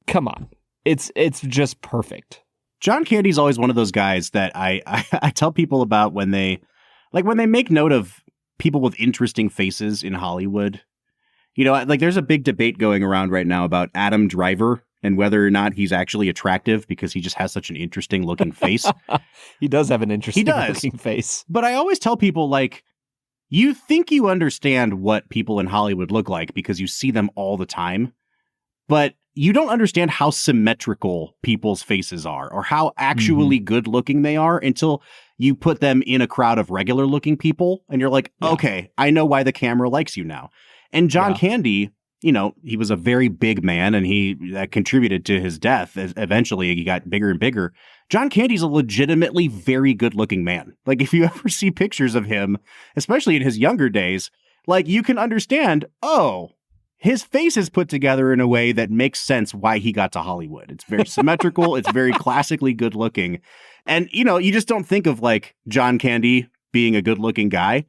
Come on. It's just perfect. John Candy's always one of those guys that I tell people about when they make note of people with interesting faces in Hollywood. You know, like there's a big debate going around right now about Adam Driver and whether or not he's actually attractive because he just has such an interesting looking face. He does have an interesting looking face. But I always tell people, like, you think you understand what people in Hollywood look like because you see them all the time, but you don't understand how symmetrical people's faces are or how actually good looking they are until you put them in a crowd of regular looking people and you're like, okay, I know why the camera likes you now. And John Candy, you know, he was a very big man and that contributed to his death. Eventually he got bigger and bigger. John Candy's a legitimately very good looking man. Like if you ever see pictures of him, especially in his younger days, like you can understand, oh, his face is put together in a way that makes sense why he got to Hollywood. It's very symmetrical. It's very classically good looking. And, you know, you just don't think of like John Candy being a good looking guy.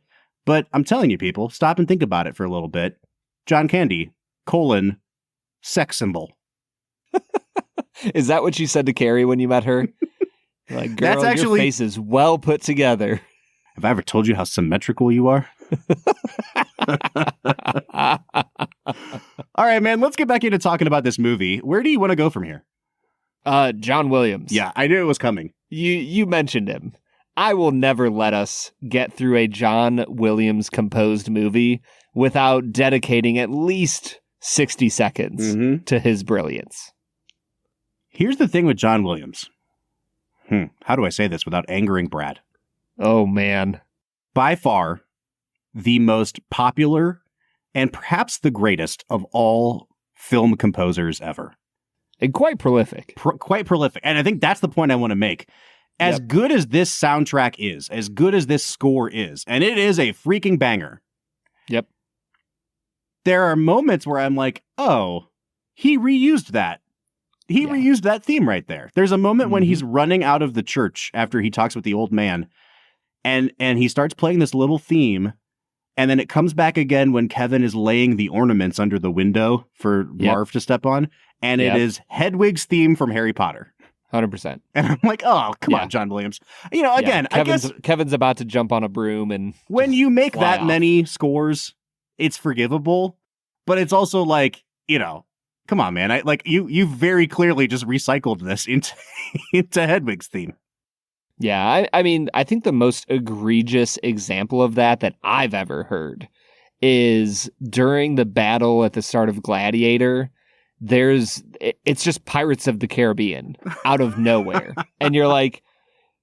But I'm telling you, people, stop and think about it for a little bit. John Candy, sex symbol. Is that what you said to Carrie when you met her? Like, girl, your face is well put together. Have I ever told you how symmetrical you are? All right, man, let's get back into talking about this movie. Where do you want to go from here? John Williams. Yeah, I knew it was coming. You mentioned him. I will never let us get through a John Williams composed movie without dedicating at least 60 seconds to his brilliance. Here's the thing with John Williams. How do I say this without angering Brad? Oh, man. By far, the most popular and perhaps the greatest of all film composers ever. And quite prolific. Quite prolific. And I think that's the point I want to make. As good as this soundtrack is, as good as this score is, and it is a freaking banger. Yep. There are moments where I'm like, oh, he reused that. He reused that theme right there. There's a moment when he's running out of the church after he talks with the old man, and he starts playing this little theme, and then it comes back again when Kevin is laying the ornaments under the window for Marv to step on, and it is Hedwig's theme from Harry Potter. 100%. And I'm like, oh, come on, John Williams. You know, again, I guess Kevin's about to jump on a broom and when you make that many scores, it's forgivable, but it's also like, you know, come on, man. You very clearly just recycled this into Hedwig's theme. Yeah, I mean, I think the most egregious example of that I've ever heard is during the battle at the start of Gladiator. It's just Pirates of the Caribbean out of nowhere. And you're like,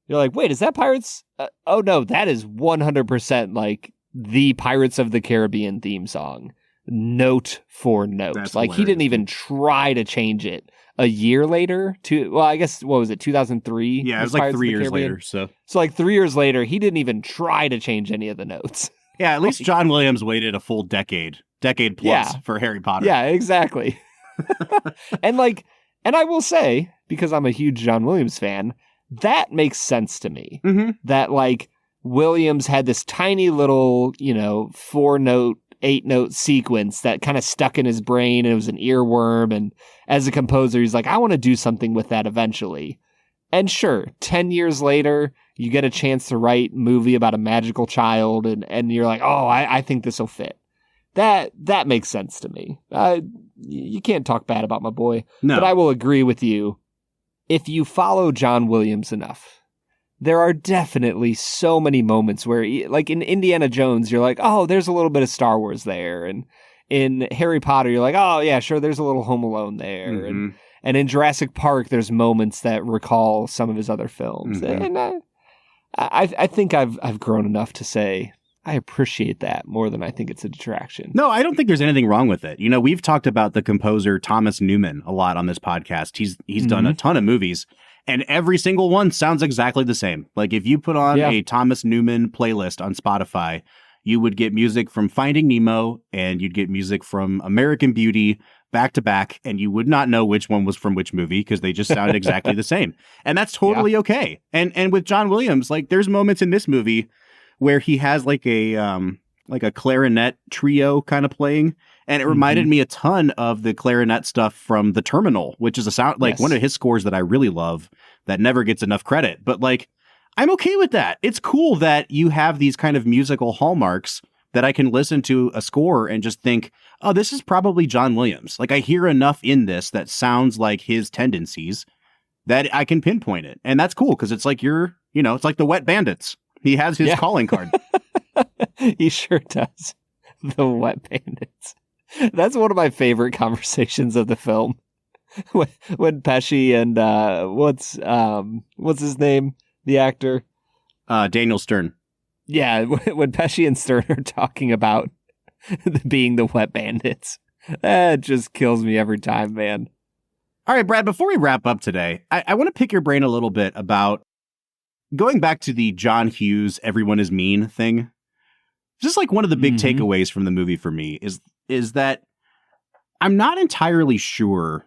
wait, is that Pirates? Oh no, that is 100% like the Pirates of the Caribbean theme song, note for note. That's like hilarious. He didn't even try to change it a year later I guess, what was it? 2003? Yeah, it was like 3 years later. So like 3 years later, he didn't even try to change any of the notes. Yeah, at least John Williams waited a full decade plus for Harry Potter. Yeah, exactly. And I will say, because I'm a huge John Williams fan, that makes sense to me. That like Williams had this tiny little, 4-note, 8-note sequence that kind of stuck in his brain, and it was an earworm. And as a composer, he's like, I want to do something with that eventually. And sure, 10 years later, you get a chance to write a movie about a magical child, and you're like, oh, I think this will fit. That makes sense to me. You can't talk bad about my boy. No. But I will agree with you. If you follow John Williams enough, there are definitely so many moments where, like in Indiana Jones, you're like, oh, there's a little bit of Star Wars there. And in Harry Potter, you're like, oh, yeah, sure, there's a little Home Alone there. And in Jurassic Park, there's moments that recall some of his other films. And I think I've grown enough to say, I appreciate that more than I think it's a detraction. No, I don't think there's anything wrong with it. You know, we've talked about the composer Thomas Newman a lot on this podcast. He's done a ton of movies, and every single one sounds exactly the same. Like if you put on a Thomas Newman playlist on Spotify, you would get music from Finding Nemo and you'd get music from American Beauty back to back, and you would not know which one was from which movie because they just sound exactly the same. And that's totally okay. And with John Williams, like there's moments in this movie where he has like a clarinet trio kind of playing, and it reminded me a ton of the clarinet stuff from The Terminal, which is a sound like one of his scores that I really love that never gets enough credit. But like, I'm okay with that. It's cool that you have these kind of musical hallmarks that I can listen to a score and just think, oh, this is probably John Williams. Like I hear enough in this that sounds like his tendencies that I can pinpoint it. And that's cool because it's like it's like the Wet Bandits. He has his calling card. He sure does. The Wet Bandits. That's one of my favorite conversations of the film. When Pesci and what's his name? The actor? Daniel Stern. Yeah, when Pesci and Stern are talking about being the Wet Bandits. That just kills me every time, man. All right, Brad, before we wrap up today, I want to pick your brain a little bit about going back to the John Hughes, everyone is mean thing. Just like one of the big takeaways from the movie for me is that I'm not entirely sure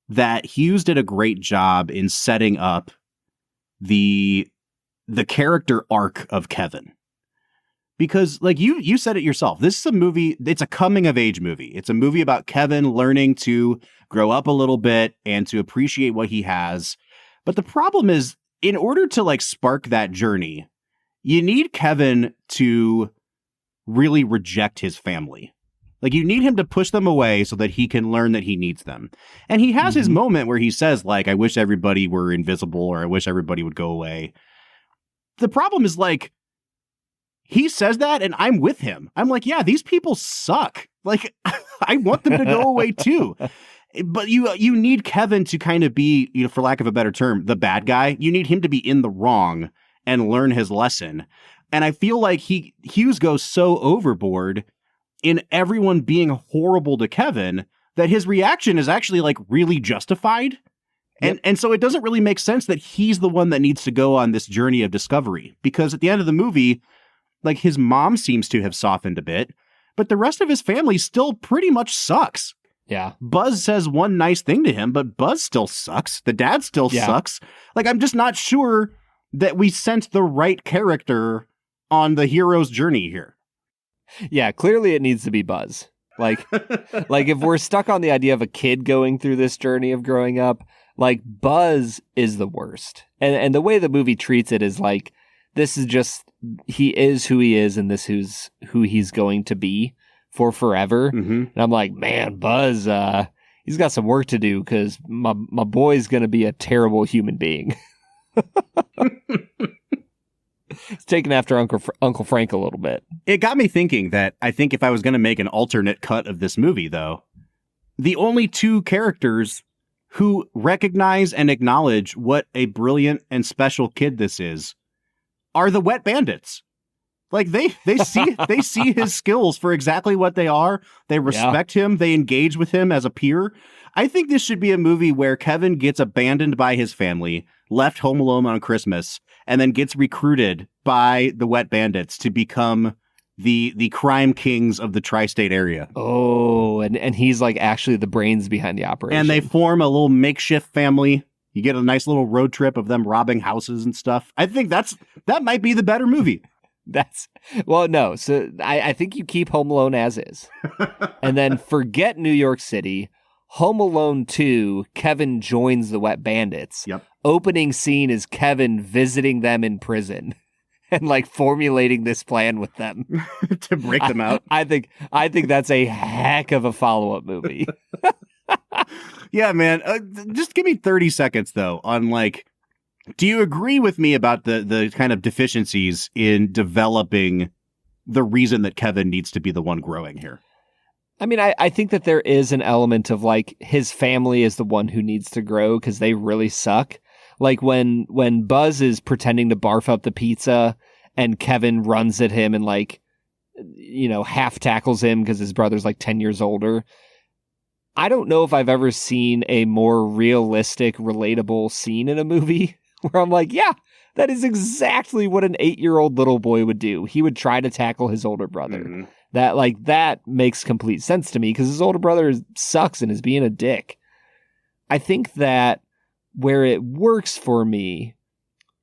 that Hughes did a great job in setting up the character arc of Kevin. Because like you said it yourself, this is a movie, it's a coming of age movie. It's a movie about Kevin learning to grow up a little bit and to appreciate what he has. But the problem is, in order to like spark that journey, you need Kevin to really reject his family. Like you need him to push them away so that he can learn that he needs them. And he has his moment where he says like, I wish everybody were invisible, or I wish everybody would go away. The problem is like, he says that and I'm with him. I'm like, yeah, these people suck. Like I want them to go away too. But you need Kevin to kind of be, for lack of a better term, the bad guy. You need him to be in the wrong and learn his lesson. And I feel like Hughes goes so overboard in everyone being horrible to Kevin that his reaction is actually like really justified. And so it doesn't really make sense that he's the one that needs to go on this journey of discovery, because at the end of the movie, like his mom seems to have softened a bit, but the rest of his family still pretty much sucks. Yeah. Buzz says one nice thing to him, but Buzz still sucks. The dad still sucks. Like, I'm just not sure that we sent the right character on the hero's journey here. Yeah, clearly it needs to be Buzz. Like, like if we're stuck on the idea of a kid going through this journey of growing up, like Buzz is the worst. And the way the movie treats it is like, this is just, he is who he is, and this is who he's going to be for forever. Mm-hmm. And I'm like, man, Buzz, he's got some work to do, because my boy's going to be a terrible human being. It's taking after Uncle Frank a little bit. It got me thinking that I think if I was going to make an alternate cut of this movie, though, the only two characters who recognize and acknowledge what a brilliant and special kid this is are the wet bandits. Like they see his skills for exactly what they are. They respect him. They engage with him as a peer. I think this should be a movie where Kevin gets abandoned by his family, left home alone on Christmas, and then gets recruited by the wet bandits to become the crime kings of the tri-state area. Oh, and he's like actually the brains behind the operation. And they form a little makeshift family. You get a nice little road trip of them robbing houses and stuff. I think that might be the better movie. No. So I think you keep Home Alone as is. And then forget New York City. Home Alone 2, Kevin joins the Wet Bandits. Yep. Opening scene is Kevin visiting them in prison and like formulating this plan with them to break them out. I think that's a heck of a follow-up movie. Yeah, man. Just give me 30 seconds though on like, do you agree with me about the kind of deficiencies in developing the reason that Kevin needs to be the one growing here? I mean, I think that there is an element of like his family is the one who needs to grow because they really suck. Like when Buzz is pretending to barf up the pizza and Kevin runs at him and like, you know, half tackles him because his brother's like 10 years older. I don't know if I've ever seen a more realistic, relatable scene in a movie where I'm like, yeah, that is exactly what an 8-year-old little boy would do. He would try to tackle his older brother. Mm-hmm. That makes complete sense to me because his older brother sucks and is being a dick. I think that where it works for me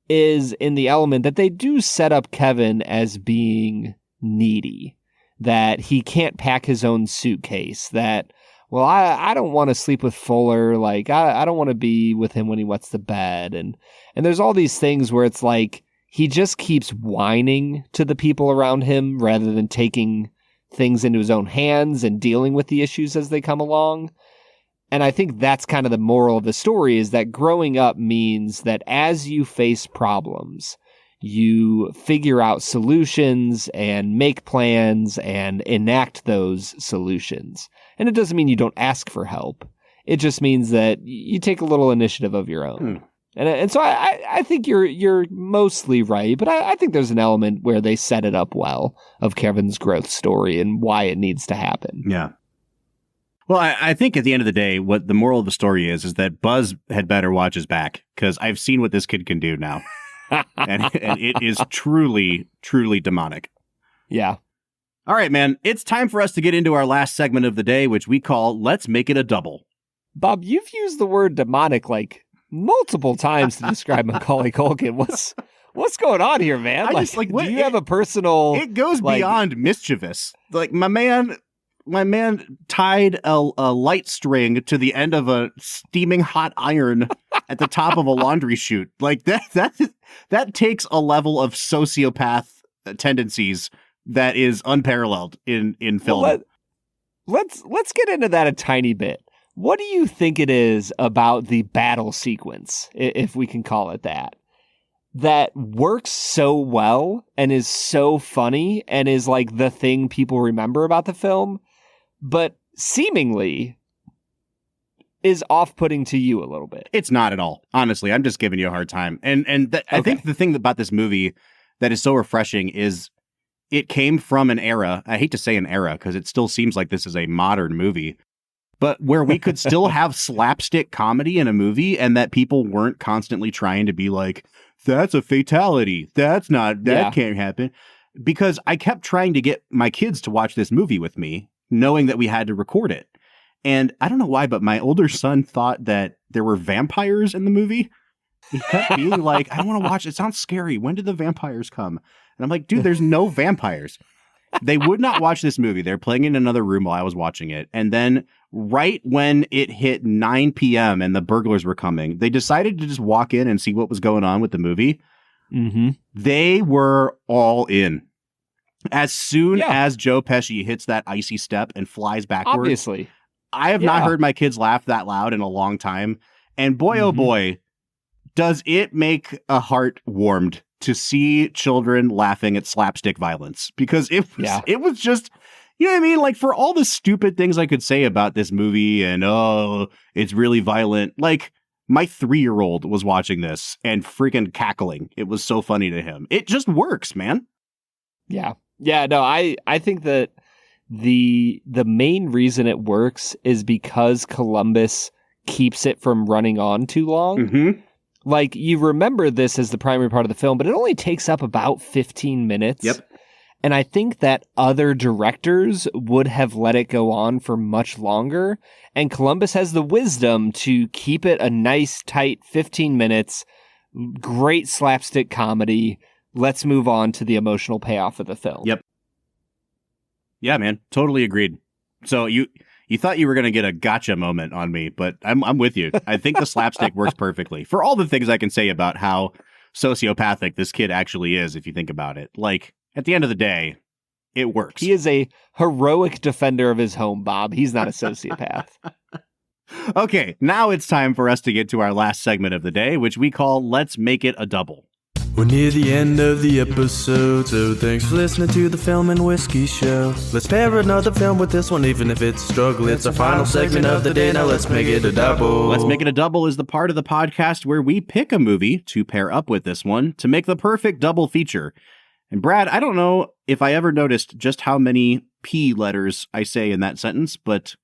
is in the element that they do set up Kevin as being needy, that he can't pack his own suitcase, that, well, I don't want to sleep with Fuller, like, I don't want to be with him when he wets the bed, and there's all these things where it's like, he just keeps whining to the people around him rather than taking things into his own hands and dealing with the issues as they come along. And I think that's kind of the moral of the story, is that growing up means that as you face problems, you figure out solutions and make plans and enact those solutions. And it doesn't mean you don't ask for help. It just means that you take a little initiative of your own. And so I think you're mostly right, but I think there's an element where they set it up well of Kevin's growth story and why it needs to happen. Yeah. Well, I think at the end of the day, what the moral of the story is that Buzz had better watch his back, because I've seen what this kid can do now. and it is truly, truly demonic. Yeah. All right, man. It's time for us to get into our last segment of the day, which we call Let's Make It a Double. Bob, you've used the word demonic like multiple times to describe Macaulay Culkin. What's going on here, man? Do you have a personal... It goes beyond mischievous. Like, my man tied a light string to the end of a steaming hot iron at the top of a laundry chute. Like, that takes a level of sociopath tendencies that is unparalleled in film. Well, let's get into that a tiny bit. What do you think it is about the battle sequence, if we can call it that works so well and is so funny and is like the thing people remember about the film, but seemingly is off-putting to you a little bit? It's not at all. Honestly, I'm just giving you a hard time. I think the thing about this movie that is so refreshing is it came from an era. I hate to say an era because it still seems like this is a modern movie. but where we could still have slapstick comedy in a movie and that people weren't constantly trying to be like, that's a fatality. That can't happen. Because I kept trying to get my kids to watch this movie with me, knowing that we had to record it. And I don't know why, but my older son thought that there were vampires in the movie. He kept being like, I don't want to watch it. It sounds scary. When did the vampires come? And I'm like, dude, there's no vampires. They would not watch this movie. They're playing in another room while I was watching it. And then right when it hit 9 p.m. and the burglars were coming, they decided to just walk in and see what was going on with the movie. Mm-hmm. They were all in. As soon as Joe Pesci hits that icy step and flies backwards. Obviously. I have not heard my kids laugh that loud in a long time. And boy, oh boy, does it make a heart warmed to see children laughing at slapstick violence. Because it was just, you know what I mean? Like, for all the stupid things I could say about this movie and, oh, it's really violent. Like, my 3-year-old was watching this and freaking cackling. It was so funny to him. It just works, man. Yeah. Yeah, no, I think that the main reason it works is because Columbus keeps it from running on too long. Mm-hmm. Like, you remember this as the primary part of the film, but it only takes up about 15 minutes. Yep. And I think that other directors would have let it go on for much longer. And Columbus has the wisdom to keep it a nice, tight 15 minutes, great slapstick comedy. Let's move on to the emotional payoff of the film. Yep. Yeah, man. Totally agreed. So you thought you were going to get a gotcha moment on me, but I'm with you. I think the slapstick works perfectly for all the things I can say about how sociopathic this kid actually is, if you think about it. Like, at the end of the day, it works. He is a heroic defender of his home, Bob. He's not a sociopath. Okay, now it's time for us to get to our last segment of the day, which we call Let's Make It a Double. We're near the end of the episode, so thanks for listening to the Film and Whiskey Show. Let's pair another film with this one, even if it's a struggle. It's our final segment of the day, now let's make it a double. Let's Make It a Double is the part of the podcast where we pick a movie to pair up with this one to make the perfect double feature. And Brad, I don't know if I ever noticed just how many P letters I say in that sentence, but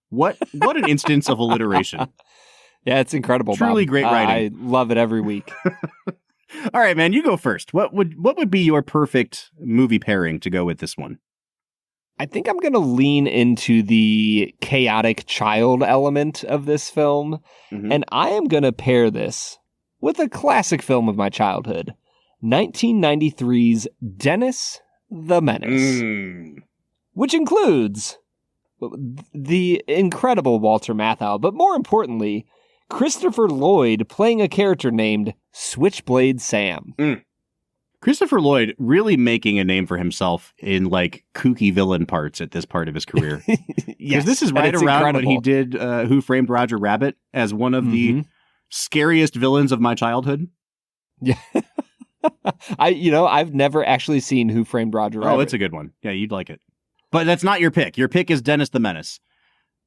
what an instance of alliteration. Yeah, it's incredible, Truly Bob. Great writing. I love it every week. All right, man, you go first. What would be your perfect movie pairing to go with this one? I think I'm going to lean into the chaotic child element of this film, and I am going to pair this with a classic film of my childhood, 1993's Dennis the Menace, which includes the incredible Walter Matthau, but more importantly, Christopher Lloyd playing a character named Switchblade Sam. Christopher Lloyd really making a name for himself in like kooky villain parts at this part of his career. Yes, this is right around incredible. When he did Who Framed Roger Rabbit as one of the scariest villains of my childhood. Yeah. I've never actually seen Who Framed Roger Rabbit. Oh, it's a good one. Yeah, you'd like it. But that's not your pick. Your pick is Dennis the Menace.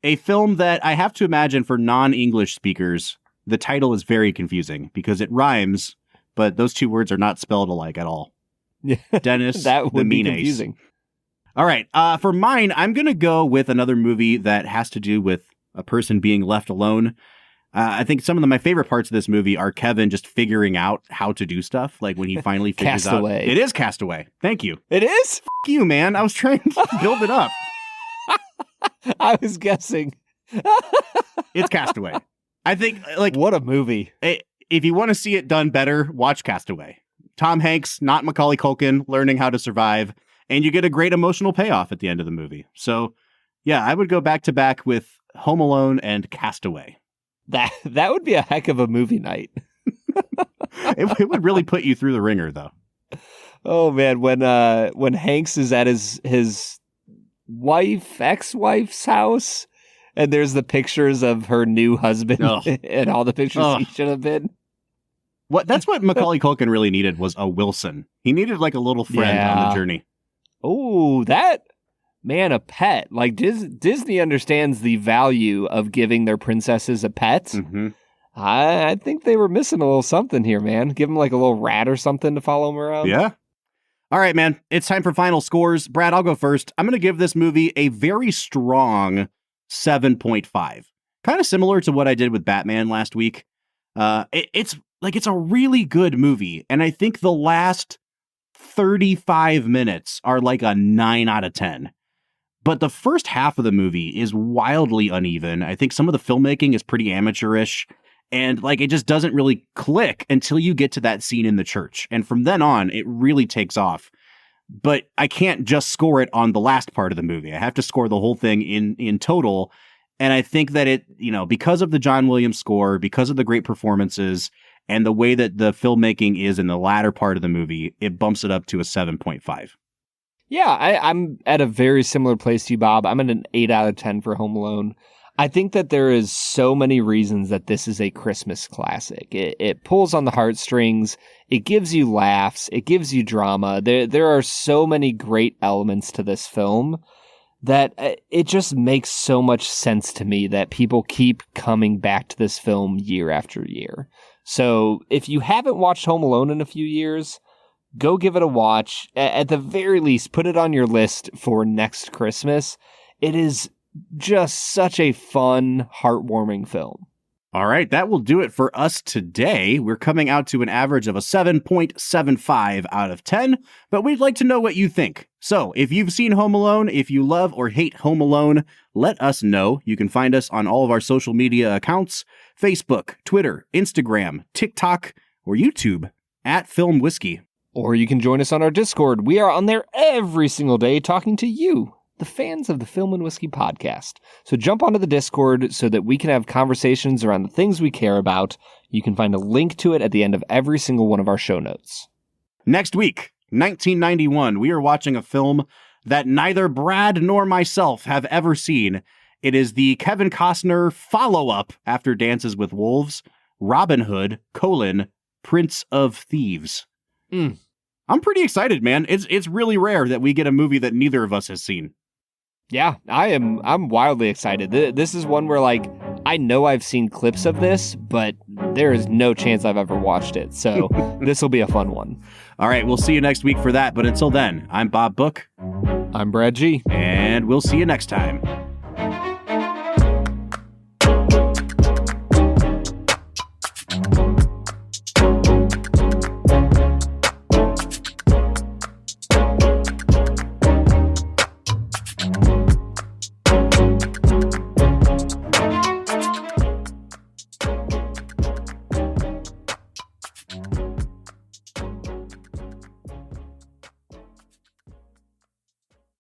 A film that I have to imagine for non-English speakers, the title is very confusing because it rhymes, but those two words are not spelled alike at all. Yeah, Dennis that would the be Menace. confusing. All right. For mine, I'm going to go with another movie that has to do with a person being left alone. I think some of my favorite parts of this movie are Kevin just figuring out how to do stuff. Like when he finally figures out. Castaway. It is Castaway. Thank you. It is? F you, man. I was trying to build it up. I was guessing. It's Castaway. I think, like, what a movie. If you want to see it done better, watch Castaway. Tom Hanks, not Macaulay Culkin, learning how to survive, and you get a great emotional payoff at the end of the movie. So, yeah, I would go back to back with Home Alone and Castaway. That would be a heck of a movie night. It would really put you through the ringer, though. Oh man, when Hanks is at his ex-wife's house, and there's the pictures of her new husband and all the pictures he should have been. That's what Macaulay Culkin really needed, was a Wilson. He needed like a little friend on the journey. Oh, a pet. Like Disney understands the value of giving their princesses a pet. Mm-hmm. I think they were missing a little something here, man. Give them like a little rat or something to follow them around. Yeah. All right, man. It's time for final scores. Brad, I'll go first. I'm going to give this movie a very strong 7.5. Kind of similar to what I did with Batman last week. It's a really good movie. And I think the last 35 minutes are like a 9 out of 10. But the first half of the movie is wildly uneven. I think some of the filmmaking is pretty amateurish. And like, it just doesn't really click until you get to that scene in the church. And from then on, it really takes off. But I can't just score it on the last part of the movie. I have to score the whole thing in total. And I think that it, because of the John Williams score, because of the great performances, and the way that the filmmaking is in the latter part of the movie, it bumps it up to a 7.5. Yeah, I'm at a very similar place to you, Bob. I'm at an 8 out of 10 for Home Alone. I think that there is so many reasons that this is a Christmas classic. It pulls on the heartstrings. It gives you laughs. It gives you drama. There are so many great elements to this film that it just makes so much sense to me that people keep coming back to this film year after year. So if you haven't watched Home Alone in a few years, go give it a watch. At the very least, put it on your list for next Christmas. It is just such a fun, heartwarming film. All right, that will do it for us today. We're coming out to an average of a 7.75 out of 10, but we'd like to know what you think. So if you've seen Home Alone, if you love or hate Home Alone, let us know. You can find us on all of our social media accounts, Facebook, Twitter, Instagram, TikTok, or YouTube at Film Whiskey. Or you can join us on our Discord. We are on there every single day talking to you, the fans of the Film and Whiskey podcast. So jump onto the Discord so that we can have conversations around the things we care about. You can find a link to it at the end of every single one of our show notes. Next week, 1991, we are watching a film that neither Brad nor myself have ever seen. It is the Kevin Costner follow-up after Dances with Wolves, Robin Hood, Prince of Thieves. I'm pretty excited, man. It's really rare that we get a movie that neither of us has seen. Yeah, I'm wildly excited. This is one where, like, I know I've seen clips of this, but there is no chance I've ever watched it. So this will be a fun one. All right, we'll see you next week for that. But until then, I'm Bob Book. I'm Brad G. And we'll see you next time.